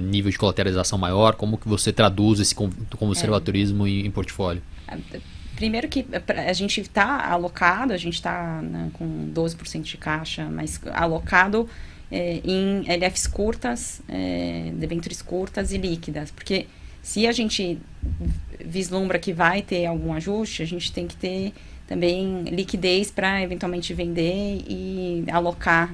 B: nível de colateralização maior? Como que você traduz esse conservadorismo em portfólio?
D: Primeiro que a gente está alocado, a gente está, né, com 12% de caixa, mas alocado em LFs curtas, debêntures curtas e líquidas, porque se a gente vislumbra que vai ter algum ajuste, a gente tem que ter também liquidez para eventualmente vender e alocar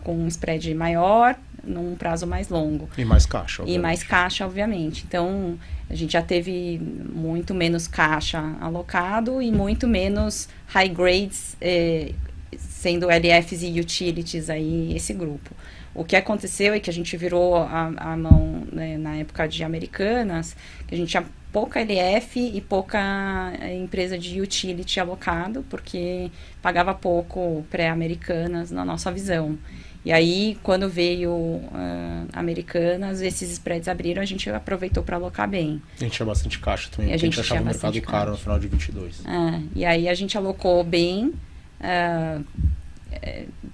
D: com um spread maior num prazo mais longo.
C: E mais caixa, obviamente.
D: E mais caixa, obviamente. Então, a gente já teve muito menos caixa alocado e muito menos high grades, sendo LFs e utilities aí, esse grupo. O que aconteceu é que a gente virou a mão, né, na época de Americanas, que a gente tinha pouca LF e pouca empresa de utility alocado, porque pagava pouco pré-Americanas na nossa visão. E aí, quando veio Americanas, esses spreads abriram, a gente aproveitou para alocar bem.
C: A gente tinha bastante caixa também, porque a gente achava o mercado caro no final de 22.
D: E aí a gente alocou bem,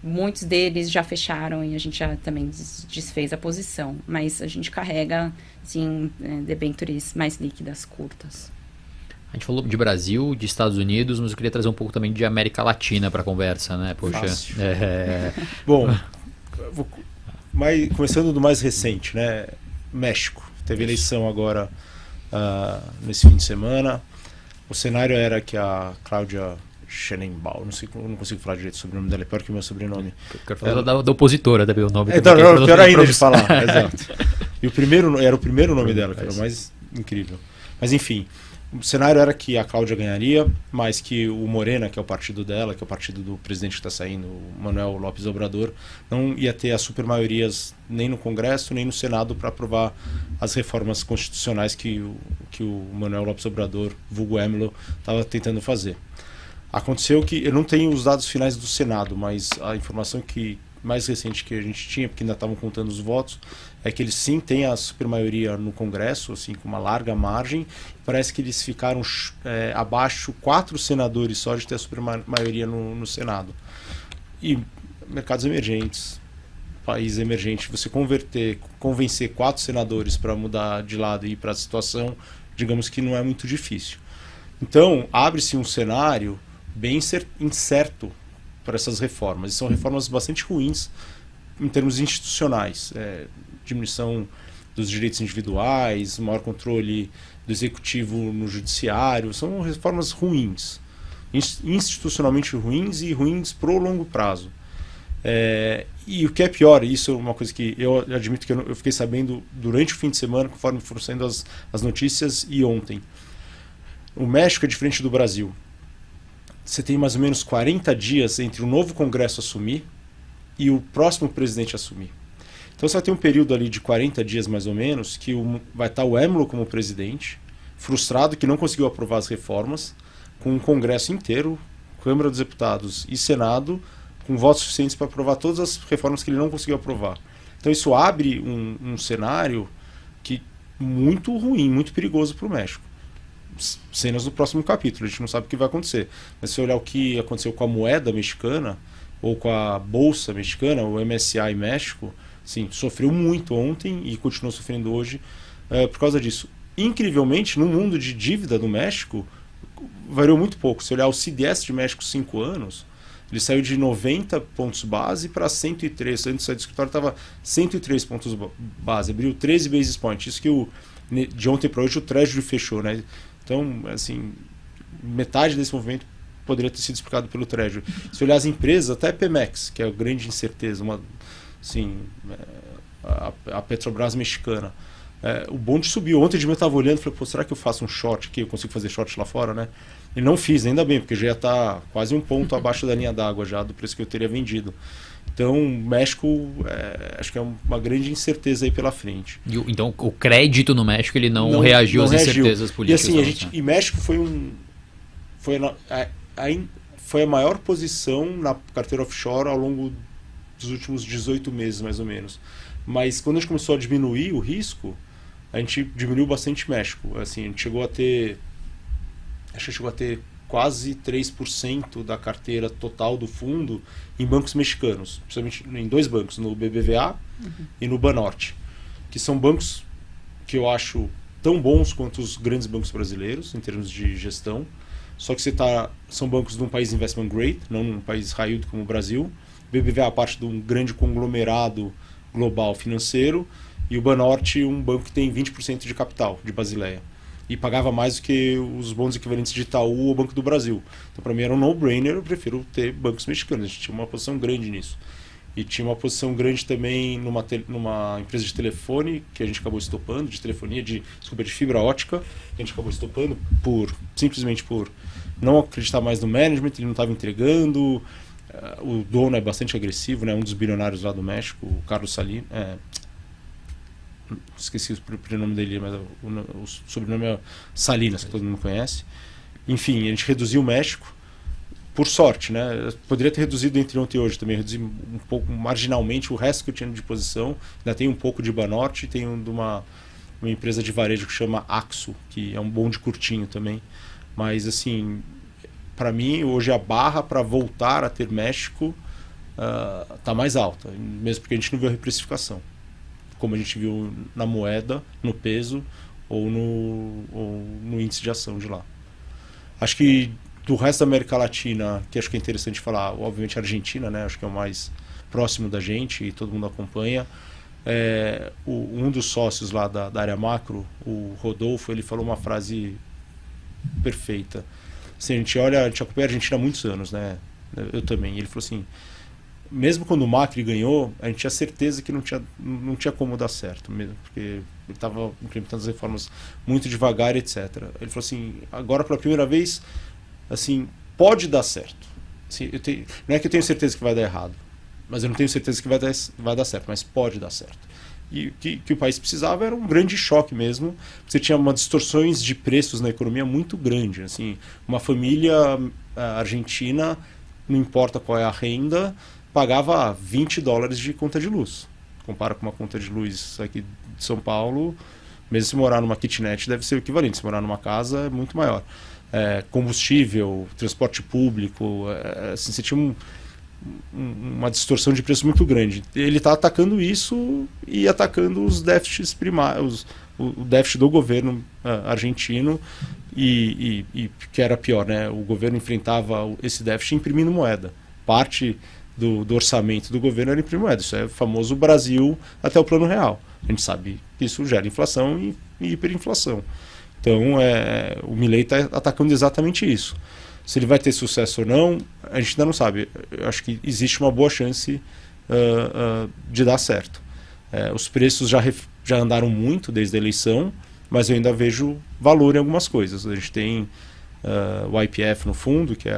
D: muitos deles já fecharam e a gente já também desfez a posição, mas a gente carrega, sim, debêntures mais líquidas, curtas.
B: A gente falou de Brasil, de Estados Unidos, mas eu queria trazer um pouco também de América Latina para a conversa, né? Poxa,
C: Bom, começando do mais recente, né? México. Teve eleição agora nesse fim de semana. O cenário era que a Cláudia Sheinbaum, não consigo falar direito sobre o sobrenome dela, é pior que o meu sobrenome.
B: Quero falar da opositora também, o nome.
C: Não, pior ainda de falar, exato. E era o primeiro nome dela, que era o mais incrível. Mas enfim, o cenário era que a Cláudia ganharia, mas que o Morena, que é o partido dela, que é o partido do presidente que está saindo, o Manuel López Obrador, não ia ter as supermaiorias nem no Congresso, nem no Senado para aprovar as reformas constitucionais que o Manuel López Obrador, vulgo AMLO, estava tentando fazer. Aconteceu que, eu não tenho os dados finais do Senado, mas a informação mais recente que a gente tinha, porque ainda estavam contando os votos, é que eles sim têm a supermaioria no Congresso, assim, com uma larga margem. Parece que eles ficaram abaixo 4 senadores só de ter a supermaioria no Senado. E mercados emergentes, país emergente, você convencer 4 senadores para mudar de lado e ir para a situação, digamos que não é muito difícil. Então, abre-se um cenário bem incerto para essas reformas. E são reformas bastante ruins em termos institucionais. Diminuição dos direitos individuais, maior controle do executivo no judiciário. São reformas ruins, institucionalmente ruins e ruins para o longo prazo. E o que é pior, isso é uma coisa que eu admito que eu fiquei sabendo durante o fim de semana, conforme foram saindo as notícias, e ontem. O México é diferente do Brasil. Você tem mais ou menos 40 dias entre o novo Congresso assumir e o próximo presidente assumir. Então você vai ter um período ali de 40 dias mais ou menos que vai estar o AMLO como presidente, frustrado que não conseguiu aprovar as reformas, com um Congresso inteiro, Câmara dos Deputados e Senado, com votos suficientes para aprovar todas as reformas que ele não conseguiu aprovar. Então isso abre um cenário muito ruim, muito perigoso para o México. Cenas do próximo capítulo, a gente não sabe o que vai acontecer. Mas se olhar o que aconteceu com a moeda mexicana, ou com a bolsa mexicana, o MSCI México, sim, sofreu muito ontem e continua sofrendo hoje por causa disso. Incrivelmente, no mundo de dívida do México, variou muito pouco. Se olhar o CDS de México 5 anos, ele saiu de 90 pontos base para 103. Antes de sair do escritório estava 103 pontos base, abriu 13 basis points. Isso que de ontem para hoje o Treasury fechou, né? Então, assim, metade desse movimento poderia ter sido explicado pelo Treasury. Se olhar as empresas, até a Pemex, que é a grande incerteza, a Petrobras mexicana, o bonde subiu. Ontem de manhã eu estava olhando e falei, será que eu faço um short aqui? Eu consigo fazer short lá fora, né? E não fiz, ainda bem, porque já está quase um ponto abaixo da linha d'água já, do preço que eu teria vendido. Então, México, acho que é uma grande incerteza aí pela frente.
B: Então, o crédito no México, ele não reagiu às incertezas políticas.
C: E assim, e México foi a maior posição na carteira offshore ao longo dos últimos 18 meses, mais ou menos. Mas quando a gente começou a diminuir o risco, a gente diminuiu bastante México. Assim, a gente chegou a ter quase 3% da carteira total do fundo em bancos mexicanos, principalmente em 2 bancos, no BBVA e no Banorte, que são bancos que eu acho tão bons quanto os grandes bancos brasileiros em termos de gestão, só que são bancos de um país investment grade, não um país raio como o Brasil. BBVA é parte de um grande conglomerado global financeiro e o Banorte um banco que tem 20% de capital de Basileia. E pagava mais do que os bons equivalentes de Itaú ou Banco do Brasil. Então, para mim, era um no-brainer, eu prefiro ter bancos mexicanos. A gente tinha uma posição grande nisso. E tinha uma posição grande também numa empresa de telefone, que a gente acabou estopando, de telefonia, de fibra ótica, que a gente acabou estopando simplesmente por não acreditar mais no management, ele não estava entregando, o dono é bastante agressivo, né? Um dos bilionários lá do México, o Carlos Salinas, esqueci o prenome dele, mas o sobrenome é Salinas, que todo mundo conhece. Enfim, a gente reduziu o México, por sorte, né? Poderia ter reduzido entre ontem e hoje também, reduzi um pouco marginalmente o resto que eu tinha de posição. Ainda tem um pouco de Banorte, tem de uma empresa de varejo que chama Axo, que é um bonde curtinho também. Mas assim, para mim, hoje a barra para voltar a ter México está mais alta, mesmo porque a gente não viu a reprecificação, como a gente viu na moeda, no peso ou no índice de ação de lá. Acho que do resto da América Latina, que acho que é interessante falar, obviamente a Argentina, né? Acho que é o mais próximo da gente e todo mundo acompanha. Um dos sócios lá da área macro, o Rodolfo, ele falou uma frase perfeita. Assim, a gente acompanha a Argentina há muitos anos, né? Eu também. Ele falou assim, mesmo quando o Macri ganhou, a gente tinha certeza que não tinha como dar certo, mesmo, porque ele estava implementando as reformas muito devagar, etc. Ele falou assim, agora pela primeira vez, assim, pode dar certo. Assim, não é que eu tenho certeza que vai dar errado, mas eu não tenho certeza que vai dar certo, mas pode dar certo. E o que o país precisava era um grande choque mesmo. Você tinha uma distorções de preços na economia muito grande. Assim, uma família argentina, não importa qual é a renda, pagava $20 de conta de luz. Compara com uma conta de luz aqui de São Paulo, mesmo se morar numa kitnet deve ser o equivalente. Se morar numa casa é muito maior. Combustível, transporte público, assim, você tinha uma distorção de preço muito grande. Ele está atacando isso e atacando os déficits primários, o déficit do governo argentino e que era pior, né? O governo enfrentava esse déficit imprimindo moeda. Parte do orçamento do governo era imprimir moeda. Isso é o famoso Brasil até o plano real. A gente sabe que isso gera inflação e hiperinflação. Então o Milei está atacando exatamente isso. Se ele vai ter sucesso ou não, a gente ainda não sabe. Eu acho que existe uma boa chance de dar certo. Os preços já andaram muito desde a eleição, mas eu ainda vejo valor em algumas coisas. A gente tem o YPF no fundo, que é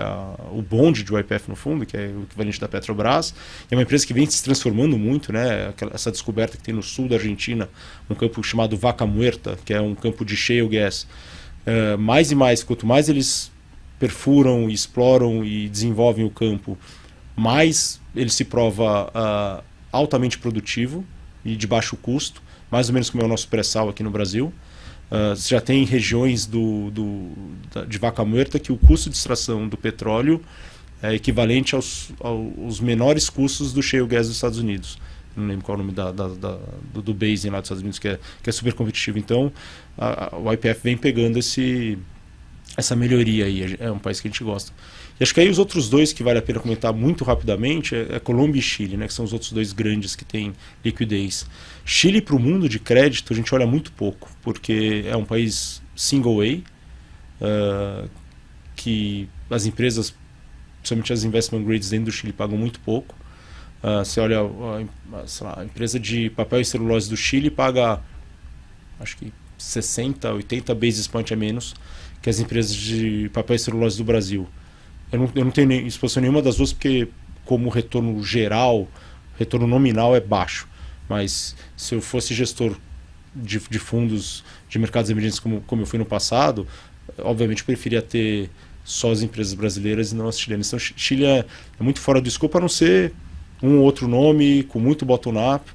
C: o bonde de YPF no fundo, que é o equivalente da Petrobras. É uma empresa que vem se transformando muito, né? Essa descoberta que tem no sul da Argentina, um campo chamado Vaca Muerta, que é um campo de shale gas. Mais e mais, quanto mais eles perfuram, exploram e desenvolvem o campo, mais ele se prova altamente produtivo e de baixo custo, mais ou menos como é o nosso pré-sal aqui no Brasil. Você já tem regiões de Vaca Muerta que o custo de extração do petróleo é equivalente aos menores custos do shale gas dos Estados Unidos. Não lembro qual é o nome do basin lá dos Estados Unidos, que é super competitivo. Então, o YPF vem pegando essa melhoria aí. É um país que a gente gosta. E acho que aí os outros dois que vale a pena comentar muito rapidamente é Colômbia e Chile, né, que são os outros dois grandes que têm liquidez. Chile, para o mundo de crédito, a gente olha muito pouco, porque é um país single A, que as empresas, principalmente as investment grades dentro do Chile, pagam muito pouco. Você olha, a empresa de papel e celulose do Chile paga, acho que 60, 80 basis points a menos que as empresas de papel e celulose do Brasil. Eu não tenho exposição nenhuma das duas, porque como retorno geral, retorno nominal é baixo. Mas se eu fosse gestor de fundos de mercados emergentes como eu fui no passado, obviamente eu preferia ter só as empresas brasileiras e não as chilenas. Então Chile é muito fora do escopo, a não ser um ou outro nome, com muito bottom-up.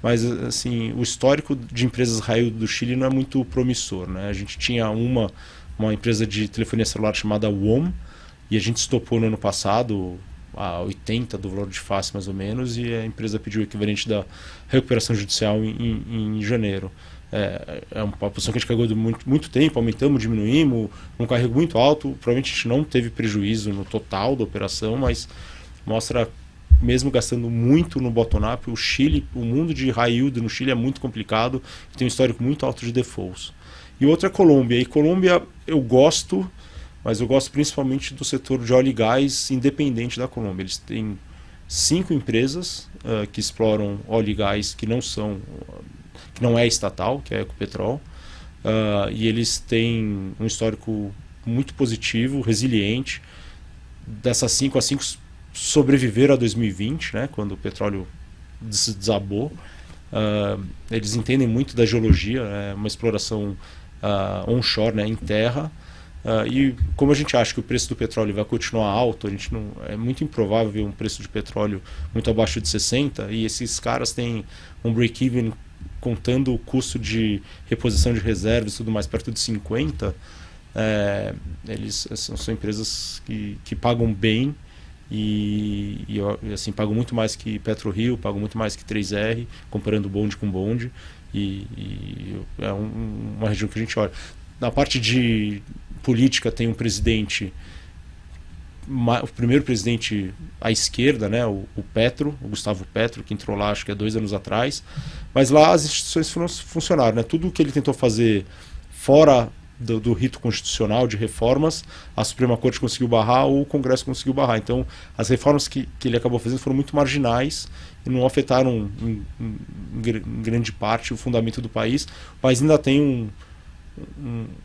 C: Mas assim, o histórico de empresas raio do Chile não é muito promissor, né? A gente tinha uma empresa de telefonia celular chamada WOM, e a gente estopou no ano passado a 80 do valor de face mais ou menos, e a empresa pediu o equivalente da recuperação judicial em janeiro. É uma posição que a gente carregou de muito tempo, aumentamos, diminuímos, um carrego muito alto. Provavelmente a gente não teve prejuízo no total da operação, mas mostra, mesmo gastando muito no bottom-up, o Chile, o mundo de high yield no Chile é muito complicado, tem um histórico muito alto de defaults. E outra é a Colômbia. E Colômbia eu gosto, mas eu gosto principalmente do setor de óleo e gás independente da Colômbia. Eles têm 5 empresas que exploram óleo e gás que não é estatal, que é a Ecopetrol, e eles têm um histórico muito positivo, resiliente. Dessas 5, as 5 sobreviveram a 2020, né, quando o petróleo desabou. Eles entendem muito da geologia, uma exploração onshore, né, em terra. E como a gente acha que o preço do petróleo vai continuar alto, é muito improvável ver um preço de petróleo muito abaixo de 60, e esses caras têm um break-even contando o custo de reposição de reservas e tudo mais perto de 50. Eles são empresas que pagam bem e assim, pagam muito mais que PetroRio, pagam muito mais que 3R, comparando bonde com bonde, e é uma região que a gente olha. Na parte de política tem um presidente o primeiro presidente à esquerda, né, o Gustavo Petro, que entrou lá acho que há 2 anos atrás, mas lá as instituições funcionaram, né? Tudo que ele tentou fazer fora do rito constitucional de reformas, a Suprema Corte conseguiu barrar ou o Congresso conseguiu barrar. Então, as reformas que ele acabou fazendo foram muito marginais e não afetaram em grande parte o fundamento do país. O país ainda tem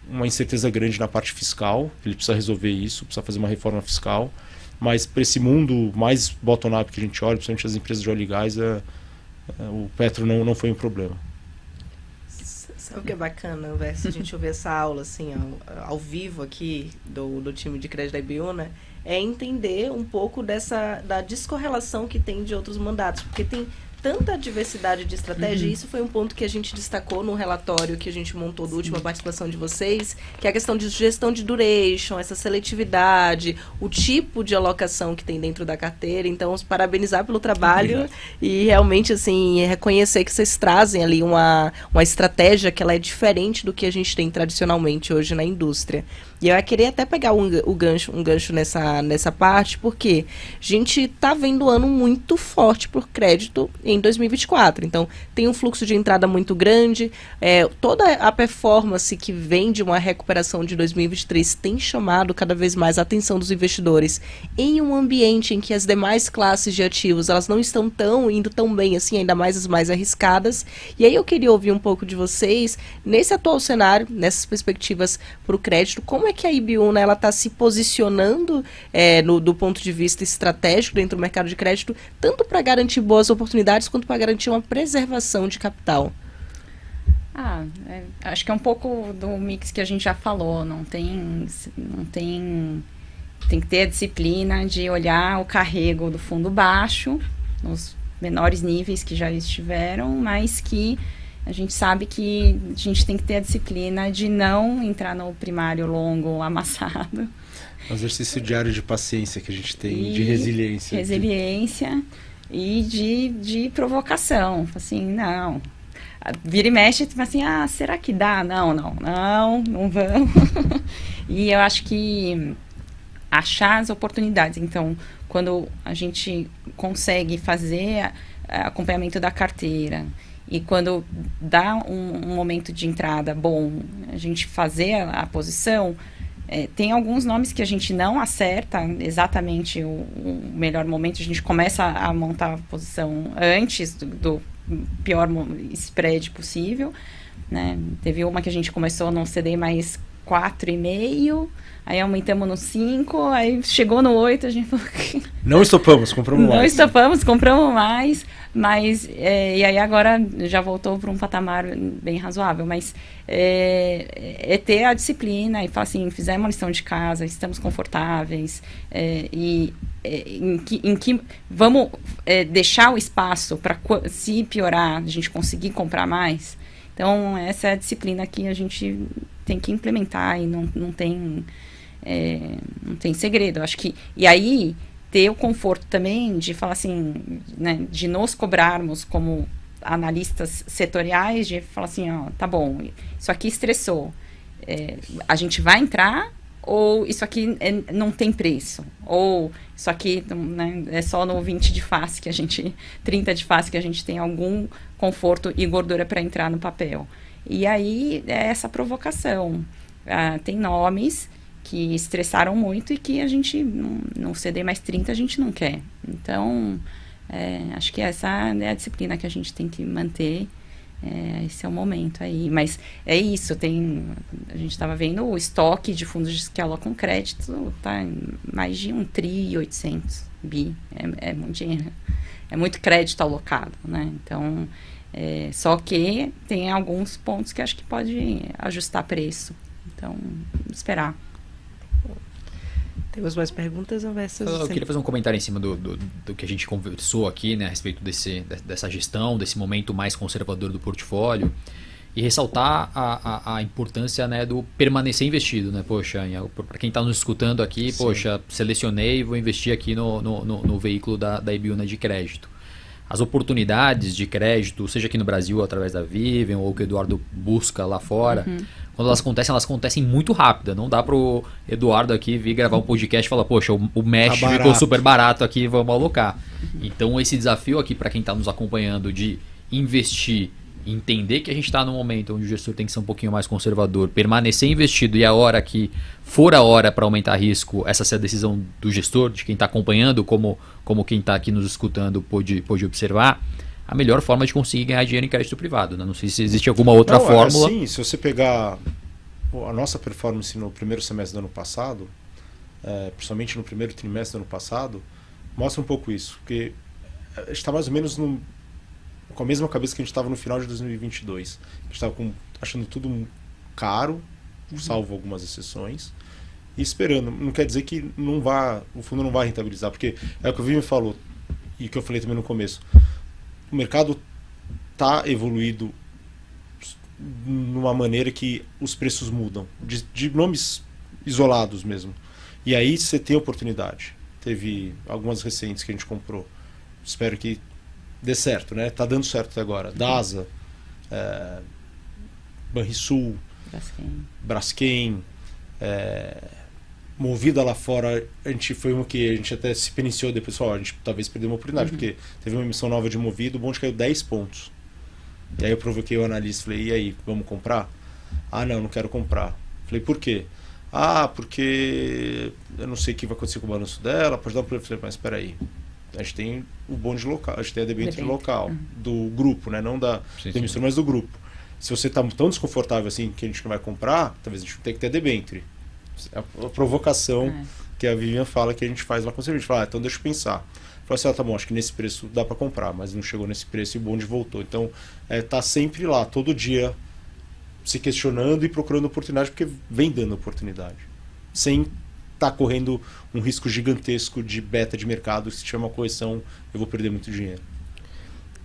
C: uma incerteza grande na parte fiscal, ele precisa resolver isso, precisa fazer uma reforma fiscal, mas para esse mundo mais bottom-up que a gente olha, principalmente as empresas de óleo e gás, o Petro não foi um problema.
A: Sabe o que é bacana, Verso, a gente ouvir essa aula assim, ao vivo aqui do time de crédito da IBU, né? É entender um pouco da descorrelação que tem de outros mandatos, porque tem tanta diversidade de estratégia, e isso foi um ponto que a gente destacou no relatório que a gente montou da última participação de vocês, que é a questão de gestão de duration, essa seletividade, o tipo de alocação que tem dentro da carteira. Então, os parabenizar pelo trabalho e realmente, assim, reconhecer que vocês trazem ali uma estratégia que ela é diferente do que a gente tem tradicionalmente hoje na indústria. E eu ia querer até pegar um gancho nessa parte, porque a gente está vendo um ano muito forte por crédito em 2024. Então, tem um fluxo de entrada muito grande, toda a performance que vem de uma recuperação de 2023 tem chamado cada vez mais a atenção dos investidores em um ambiente em que as demais classes de ativos elas não estão indo tão bem assim, ainda mais as mais arriscadas. E aí eu queria ouvir um pouco de vocês, nesse atual cenário, nessas perspectivas para o crédito, como é que a IBU, né, ela está se posicionando do ponto de vista estratégico dentro do mercado de crédito, tanto para garantir boas oportunidades quanto para garantir uma preservação de capital?
D: Acho que é um pouco do mix que a gente já falou. Tem que ter a disciplina de olhar o carrego do fundo baixo, nos menores níveis que já estiveram, mas que a gente sabe que a gente tem que ter a disciplina de não entrar no primário longo amassado.
C: Um exercício diário de paciência que a gente tem, de resiliência.
D: Resiliência e de provocação. Assim, não. Vira e mexe, assim, será que dá? Não vamos. E eu acho que achar as oportunidades. Então, quando a gente consegue fazer acompanhamento da carteira, e quando dá um momento de entrada bom, a gente fazer a posição, tem alguns nomes que a gente não acerta exatamente o melhor momento, a gente começa a montar a posição antes do pior spread possível, né? Teve uma que a gente começou num CDI mais 4,5, aí aumentamos no 5, aí chegou no 8, a gente falou que...
C: Não estopamos, compramos mais.
D: Não estopamos, compramos mais, mas... e aí agora já voltou para um patamar bem razoável, mas ter a disciplina e falar assim, fizemos uma lição de casa, estamos confortáveis, em que vamos deixar o espaço para, se piorar, a gente conseguir comprar mais. Então, essa é a disciplina que a gente tem que implementar e não tem segredo. Acho que, e aí, ter o conforto também de falar assim, né, de nos cobrarmos como analistas setoriais, de falar assim, tá bom, isso aqui estressou. A gente vai entrar ou isso aqui não tem preço? Ou isso aqui, né, é só no 20 de face que a gente, 30 de face que a gente tem algum conforto e gordura para entrar no papel. E aí é essa provocação. Tem nomes que estressaram muito e que a gente, não ceder mais 30, a gente não quer. Então, acho que essa é a disciplina que a gente tem que manter. Esse é o momento aí. Mas é isso, a gente estava vendo o estoque de fundos que alocam crédito, tá em mais de 1.8 bi. É muito dinheiro. É muito crédito alocado, né? Então, só que tem alguns pontos que acho que pode ajustar preço. Então, vamos esperar.
A: Temos mais perguntas, Alverso?
B: Eu queria fazer um comentário em cima do que a gente conversou aqui, né, a respeito dessa gestão, desse momento mais conservador do portfólio, e ressaltar a importância, né, do permanecer investido, né? Poxa, para quem está nos escutando aqui, sim, poxa, selecionei e vou investir aqui no veículo da IBU de crédito. as oportunidades de crédito, seja aqui no Brasil através da Vivian ou que o Eduardo busca lá fora, quando elas acontecem muito rápido. Não dá pro Eduardo aqui vir gravar um podcast e falar, poxa, o Mesh ficou super barato aqui, vamos alocar. Então esse desafio aqui para quem está nos acompanhando de investir, entender que a gente está num momento onde o gestor tem que ser um pouquinho mais conservador, permanecer investido e a hora que for a hora para aumentar risco, essa ser a decisão do gestor, de quem está acompanhando, como quem está aqui nos escutando pôde observar, a melhor forma de conseguir ganhar dinheiro em crédito privado. Né? Não sei se existe alguma outra fórmula.
C: Sim, se você pegar a nossa performance no primeiro semestre do ano passado, principalmente no primeiro trimestre do ano passado, mostra um pouco isso, porque a gente está mais ou menos com a mesma cabeça que a gente estava no final de 2022. A gente estava achando tudo caro, salvo algumas exceções, e esperando. Não quer dizer que o fundo não vai rentabilizar, porque é o que o Vivian falou, e que eu falei também no começo. O mercado está evoluído numa maneira que os preços mudam, de nomes isolados mesmo. E aí você tem oportunidade. Teve algumas recentes que a gente comprou. Espero que dê certo, né? Tá dando certo até agora. DASA, Banrisul, Braskem, Movida lá fora, foi uma que a gente até se peniciou depois, a gente talvez perdeu uma oportunidade, porque teve uma emissão nova de Movida, o bonde caiu 10 pontos. E aí eu provoquei o analista, falei, e aí, vamos comprar? Ah, não quero comprar. Falei, por quê? Porque eu não sei o que vai acontecer com o balanço dela, pode dar um problema. Falei, mas espera aí. A gente tem o bonde local, a gente tem a debênture local, do grupo, né? Não da emissora, mas do grupo. Se você está tão desconfortável assim que a gente não vai comprar, talvez a gente tenha que ter a debênture. A provocação que a Vivian fala que a gente faz lá com o serviço. Fala, então deixa eu pensar. Fala assim, tá bom, acho que nesse preço dá para comprar, mas não chegou nesse preço e o bonde voltou. Então, tá sempre lá, todo dia, se questionando e procurando oportunidade, porque vem dando oportunidade. Sem estar correndo um risco gigantesco de beta de mercado, se tiver uma correção, eu vou perder muito dinheiro.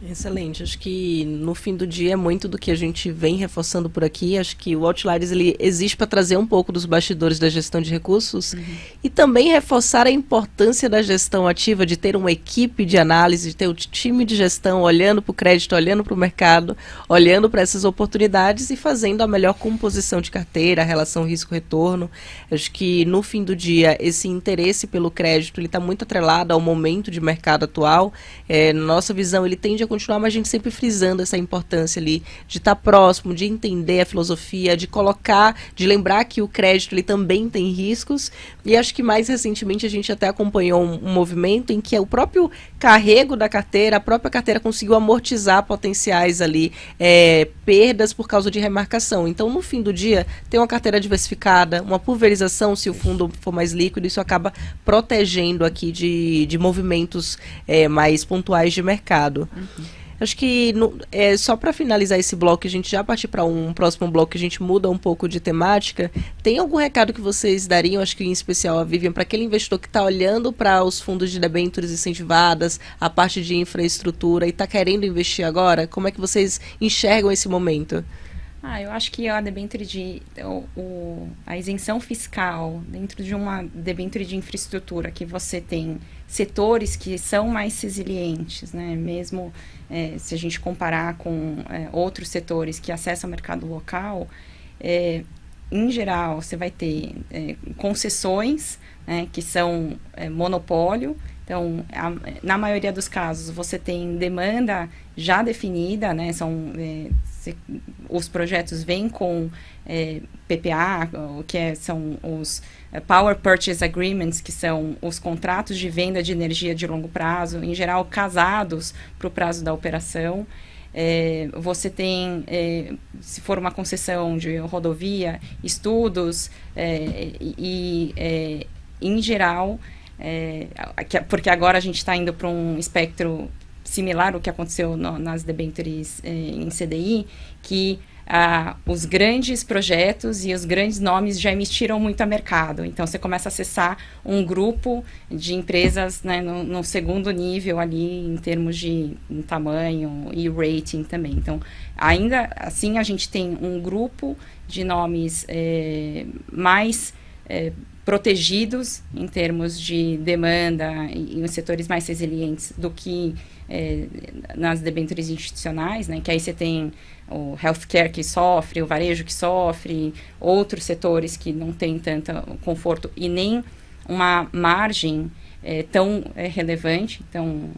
A: Excelente. Acho que no fim do dia é muito do que a gente vem reforçando por aqui. Acho que o Outliers ele existe para trazer um pouco dos bastidores da gestão de recursos e também reforçar a importância da gestão ativa, de ter uma equipe de análise, de ter um time de gestão olhando para o crédito, olhando para o mercado, olhando para essas oportunidades e fazendo a melhor composição de carteira, a relação risco-retorno. Acho que no fim do dia esse interesse pelo crédito ele está muito atrelado ao momento de mercado atual. Na nossa visão ele tende a continuar, mas a gente sempre frisando essa importância ali de estar próximo, de entender a filosofia, de colocar, de lembrar que o crédito ele também tem riscos. E acho que mais recentemente a gente até acompanhou um movimento em que o próprio carrego da carteira, a própria carteira conseguiu amortizar potenciais ali, perdas por causa de remarcação. Então, no fim do dia, tem uma carteira diversificada, uma pulverização, se o fundo for mais líquido, isso acaba protegendo aqui de movimentos mais pontuais de mercado. Acho que só para finalizar esse bloco, a gente já partir para um próximo bloco, que a gente muda um pouco de temática. Tem algum recado que vocês dariam, acho que em especial a Vivian, para aquele investidor que está olhando para os fundos de debêntures incentivadas, a parte de infraestrutura e está querendo investir agora? Como é que vocês enxergam esse momento?
D: Eu acho que a debênture a isenção fiscal dentro de uma debênture de infraestrutura, que você tem setores que são mais resilientes, né? Mesmo se a gente comparar com outros setores que acessam o mercado local, em geral você vai ter concessões, né, que são monopólio. Então, na maioria dos casos, você tem demanda já definida, né? Os projetos vêm com PPA, são os Power Purchase Agreements, que são os contratos de venda de energia de longo prazo, em geral casados para o prazo da operação. Você tem, se for uma concessão de rodovia, estudos em geral, porque agora a gente está indo para um espectro similar ao que aconteceu nas debêntures em CDI, que os grandes projetos e os grandes nomes já emitiram muito a mercado. Então, você começa a acessar um grupo de empresas, né, no segundo nível ali, em termos de tamanho e rating também. Então, ainda assim, a gente tem um grupo de nomes mais protegidos em termos de demanda e os setores mais resilientes do que nas debêntures institucionais, né, que aí você tem o healthcare que sofre, o varejo que sofre, outros setores que não têm tanto conforto e nem uma margem tão relevante. Então,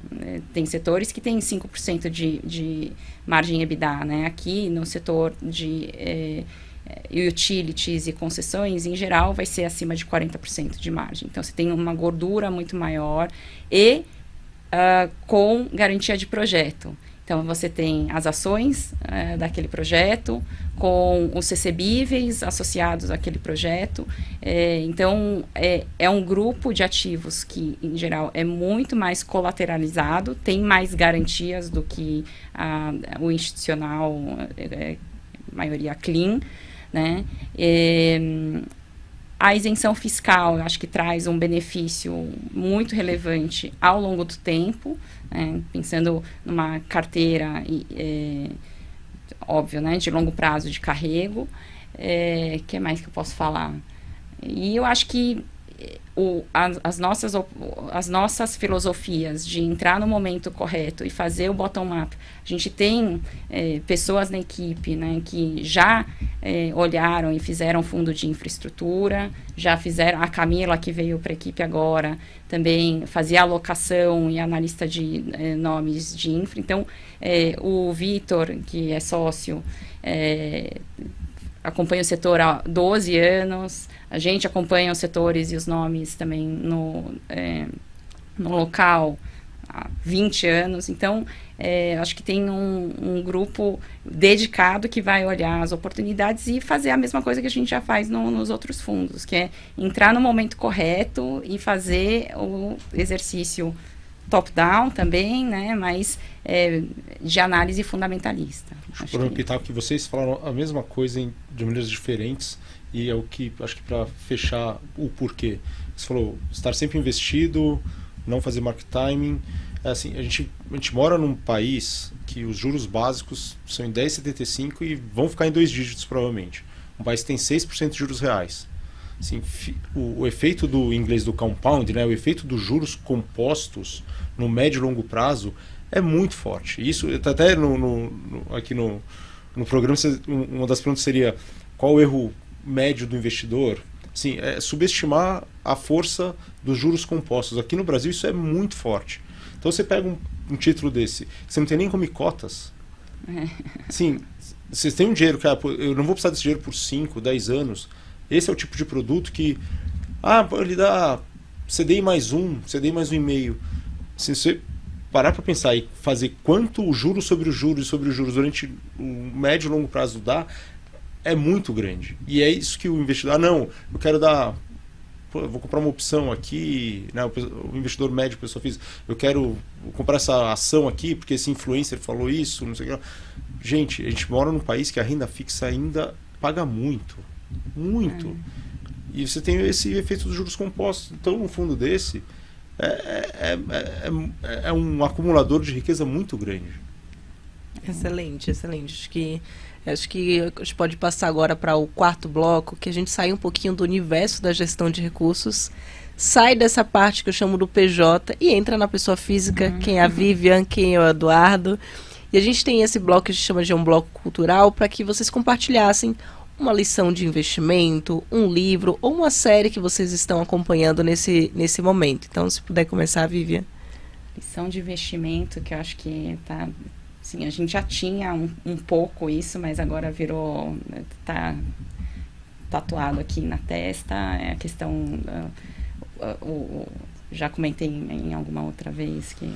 D: tem setores que têm 5% de margem EBITDA, né? Aqui, no setor de utilities e concessões, em geral, vai ser acima de 40% de margem. Então, você tem uma gordura muito maior e com garantia de projeto. Então, você tem as ações daquele projeto, com os recebíveis associados àquele projeto. Então, é um grupo de ativos que, em geral, é muito mais colateralizado, tem mais garantias do que o institucional, maioria clean, né? A isenção fiscal, eu acho que traz um benefício muito relevante ao longo do tempo, né? Pensando numa carteira, óbvio, né? De longo prazo de carrego. Que mais que eu posso falar? E eu acho que as nossas filosofias de entrar no momento correto e fazer o bottom-up, a gente tem pessoas na equipe, né, que já olharam e fizeram fundo de infraestrutura, já fizeram, a Camila que veio para a equipe agora, também fazia alocação e analista de nomes de infra. Então, o Vitor, que é sócio, acompanha o setor há 12 anos, a gente acompanha os setores e os nomes também no local há 20 anos. Então, acho que tem um grupo dedicado que vai olhar as oportunidades e fazer a mesma coisa que a gente já faz nos outros fundos, que é entrar no momento correto e fazer o exercício top-down também, né, mas de análise fundamentalista.
C: Por um pitaco que vocês falaram a mesma coisa de maneiras diferentes, e é o que, acho que para fechar o porquê. Você falou, estar sempre investido, não fazer market timing. Assim, a gente mora num país que os juros básicos são em 10,75 e vão ficar em 2 dígitos provavelmente. Um país que tem 6% de juros reais. Assim, o efeito do em inglês do compound, né, o efeito dos juros compostos no médio e longo prazo é muito forte. Isso até aqui no programa, uma das perguntas seria qual o erro médio do investidor? Sim, subestimar a força dos juros compostos. Aqui no Brasil isso é muito forte. Então você pega um título desse, você não tem nem como ir cotas. Sim, vocês têm um dinheiro que eu não vou precisar desse dinheiro por 5, 10 anos. Esse é o tipo de produto que ele dá CDI mais 1, CDI mais 1,5. Se você parar para pensar e fazer quanto o juros sobre os juros durante o médio e longo prazo dá, é muito grande. E é isso que o investidor... eu quero dar... eu vou comprar uma opção aqui, né, o investidor médio, pessoa física, eu quero comprar essa ação aqui porque esse influencer falou isso, não sei o que. Gente, a gente mora num país que a renda fixa ainda paga muito. Muito. E você tem esse efeito dos juros compostos. Então, um fundo desse é um acumulador de riqueza muito grande.
A: Excelente, excelente. Acho que a gente pode passar agora para o quarto bloco, que a gente sai um pouquinho do universo da gestão de recursos, sai dessa parte que eu chamo do PJ e entra na pessoa física, quem é a Vivian, quem é o Eduardo. E a gente tem esse bloco que a gente chama de um bloco cultural, para que vocês compartilhassem uma lição de investimento, um livro ou uma série que vocês estão acompanhando nesse momento. Então, se puder começar, Vivian.
D: Lição de investimento, que eu acho que tá... Sim, a gente já tinha um pouco isso, mas agora virou... Tá tatuado aqui na testa. É a questão... já comentei em alguma outra vez que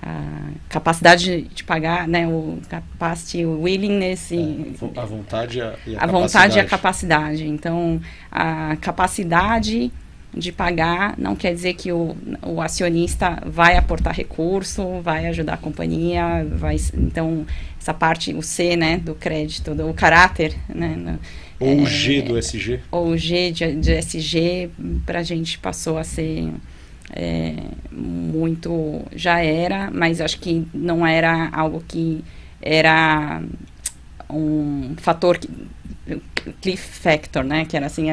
D: a capacidade de pagar, né, o capacity, o willingness,
C: a vontade e a
D: capacidade. A vontade e a capacidade. Então, a capacidade de pagar não quer dizer que o acionista vai aportar recurso, vai ajudar a companhia, então, essa parte, o C, né, do crédito, do caráter, né,
C: ou o G do SG.
D: Ou o G de SG, para a gente passou a ser... muito, já era, mas acho que não era algo que era um fator cliff factor, né? Que era assim,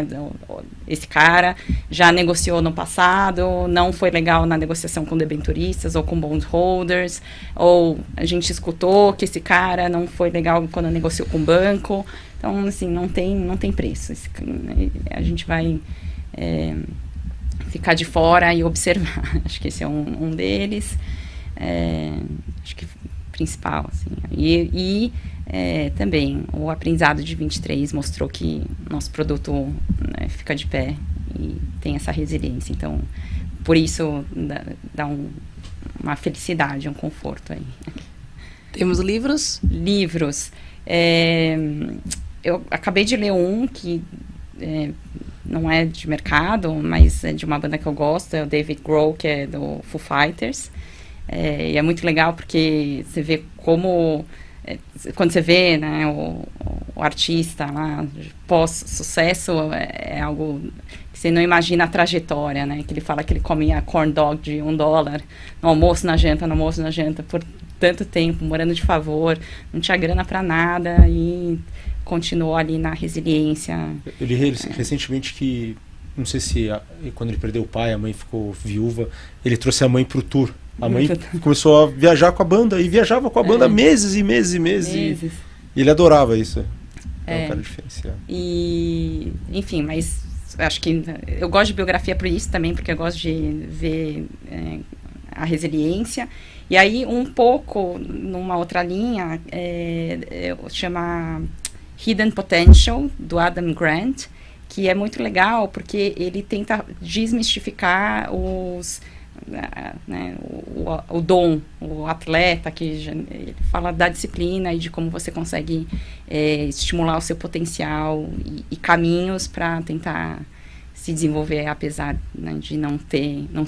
D: esse cara já negociou no passado, não foi legal na negociação com debenturistas ou com bondholders, ou a gente escutou que esse cara não foi legal quando negociou com o banco. Então, assim, não tem preço. A gente vai ficar de fora e observar. Acho que esse é um deles. Acho que principal, assim. E também o aprendizado de 23 mostrou que nosso produto, né, fica de pé e tem essa resiliência. Então, por isso dá uma felicidade, um conforto aí.
A: Temos livros?
D: Livros. Eu acabei de ler um que não é de mercado, mas é de uma banda que eu gosto, é o David Grohl, que é do Foo Fighters. E é muito legal porque você vê como... quando você vê, né, o artista lá, pós-sucesso, é algo que você não imagina a trajetória, né? Que ele fala que ele comia corn dog de $1 no almoço, na janta, por tanto tempo, morando de favor, não tinha grana para nada e continuou ali na resiliência.
C: Eu li recentemente que, não sei se quando ele perdeu o pai, a mãe ficou viúva, ele trouxe a mãe pro tour. A mãe começou a viajar com a banda e viajava com a banda meses e meses e meses. E ele adorava isso. É um cara diferenciado.
D: E, enfim, mas acho que eu gosto de biografia por isso também, porque eu gosto de ver a resiliência. E aí, um pouco, numa outra linha, chama Hidden Potential, do Adam Grant, que é muito legal, porque ele tenta desmistificar o dom, o atleta, que ele fala da disciplina e de como você consegue estimular o seu potencial e caminhos para tentar se desenvolver, apesar, né, de não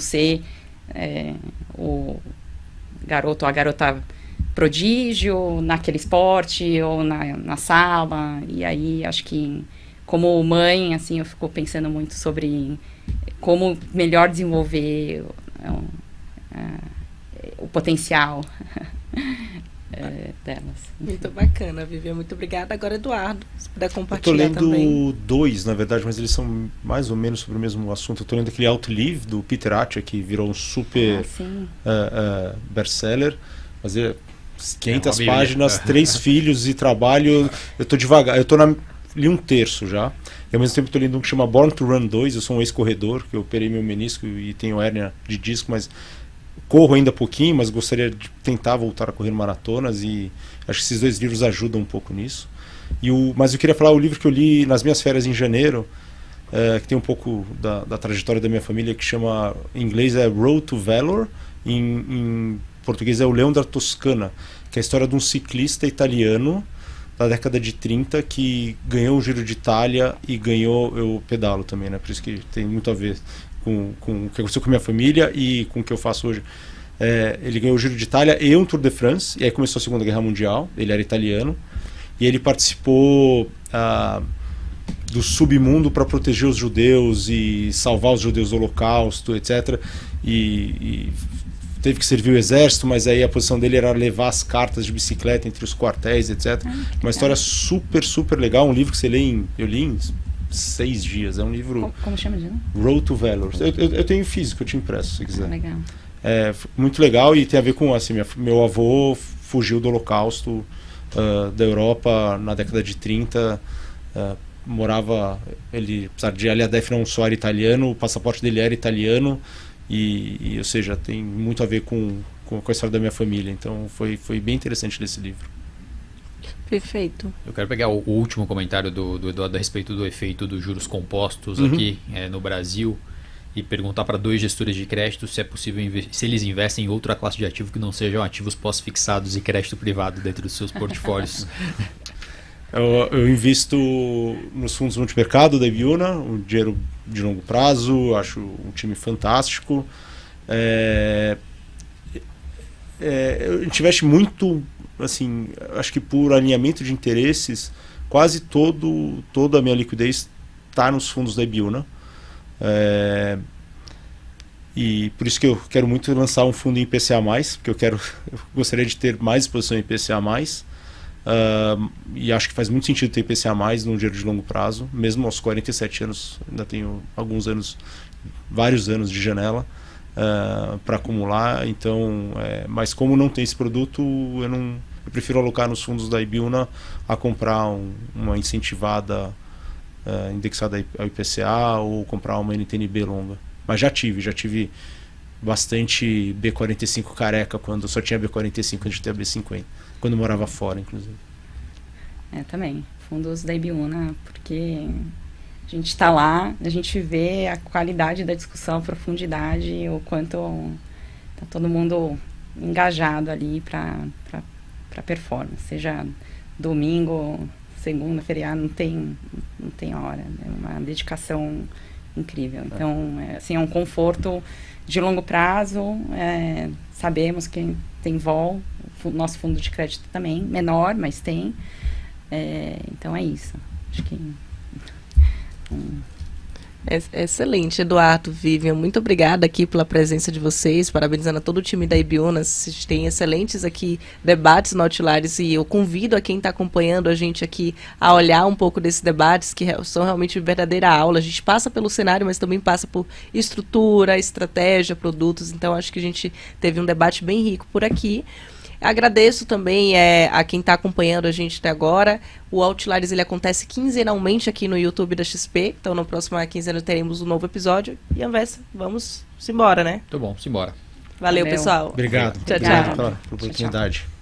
D: ser o garoto ou a garota prodígio naquele esporte ou na sala. E aí acho que, como mãe, assim, eu fico pensando muito sobre como melhor desenvolver o potencial delas.
A: Muito bacana, Vivian. Muito obrigada. Agora, Eduardo, se puder
C: Eu
A: compartilhar também.
C: tô lendo dois, na verdade, mas eles são mais ou menos sobre o mesmo assunto. Eu tô lendo aquele Outlive, do Peter Attia, que virou um super best-seller. Mas 500 páginas, 3 filhos e trabalho. Eu tô devagar. Li um terço já. E ao mesmo tempo estou lendo um que chama Born to Run 2. Eu sou um ex-corredor, que eu operei meu menisco e tenho hérnia de disco, mas corro ainda pouquinho, mas gostaria de tentar voltar a correr maratonas, e acho que esses 2 livros ajudam um pouco nisso. Mas eu queria falar o livro que eu li nas minhas férias em janeiro, que tem um pouco da trajetória da minha família, que chama, em inglês é Road to Valor, em português é O Leão da Toscana, que é a história de um ciclista italiano da década de 30 que ganhou o Giro de Itália e ganhou, eu pedalo também, né? Por isso que tem muito a ver com o que aconteceu com a minha família e com o que eu faço hoje. Ele ganhou o Giro de Itália e um Tour de France, e aí começou a Segunda Guerra Mundial. Ele era italiano e ele participou do submundo para proteger os judeus e salvar os judeus do Holocausto, etc. E teve que servir o exército, mas aí a posição dele era levar as cartas de bicicleta entre os quartéis, etc. Uma história super, super legal. Um livro que você lê eu li em 6 dias. É um livro...
D: Como chama de novo?
C: Road to Valor. Eu tenho físico, eu te impresso, se quiser.
D: Legal.
C: É muito legal, e tem a ver com, assim, meu avô fugiu do Holocausto da Europa na década de 30. Morava... Ele, apesar de aliadef não só era italiano, o passaporte dele era italiano. Ou seja, tem muito a ver com a história da minha família. Então foi bem interessante ler esse livro.
A: Perfeito.
B: Eu quero pegar o último comentário do Eduardo a respeito do efeito dos juros compostos aqui no Brasil, e perguntar para 2 gestores de crédito se é possível se eles investem em outra classe de ativo que não sejam ativos pós-fixados e crédito privado dentro dos seus portfólios.
C: Eu invisto nos fundos multimercado da Ibiúna, um dinheiro de longo prazo, acho um time fantástico. A gente investe muito, assim, acho que por alinhamento de interesses, quase toda a minha liquidez está nos fundos da Ibiúna. E por isso que eu quero muito lançar um fundo em IPCA+, porque eu gostaria de ter mais exposição em IPCA+. E acho que faz muito sentido ter IPCA+, num dinheiro de longo prazo, mesmo aos 47 anos, ainda tenho vários anos de janela para acumular. Então, mas como não tem esse produto, eu prefiro alocar nos fundos da Ibiúna a comprar uma incentivada indexada ao IPCA ou comprar uma NTNB longa. Mas já tive bastante B45 careca, quando só tinha B45 antes de ter a B50, quando eu morava fora, inclusive.
D: Também, fundos da Ibiúna, porque a gente está lá, a gente vê a qualidade da discussão, a profundidade, o quanto está todo mundo engajado ali para performance, seja domingo, segunda, feriado, não tem hora, é uma dedicação incrível. Então, assim, é um conforto de longo prazo, sabemos que tem vol, o nosso fundo de crédito também, menor, mas tem. Então é isso. Acho que...
A: Excelente, Eduardo, Vivian, muito obrigada aqui pela presença de vocês, parabenizando a todo o time da Ibiúna. Vocês têm excelentes aqui debates no Outliers e eu convido a quem está acompanhando a gente aqui a olhar um pouco desses debates, que são realmente verdadeira aula. A gente passa pelo cenário, mas também passa por estrutura, estratégia, produtos, então acho que a gente teve um debate bem rico por aqui. Agradeço também a quem está acompanhando a gente até agora. O Outliers ele acontece quinzenalmente aqui no YouTube da XP. Então, na próxima quinzena teremos um novo episódio. E, Anvessa, vamos embora, né?
B: Muito bom, simbora.
A: Valeu, pessoal.
C: Obrigado.
A: Tchau,
C: Obrigado
A: tchau.
C: pela oportunidade.
D: Tchau.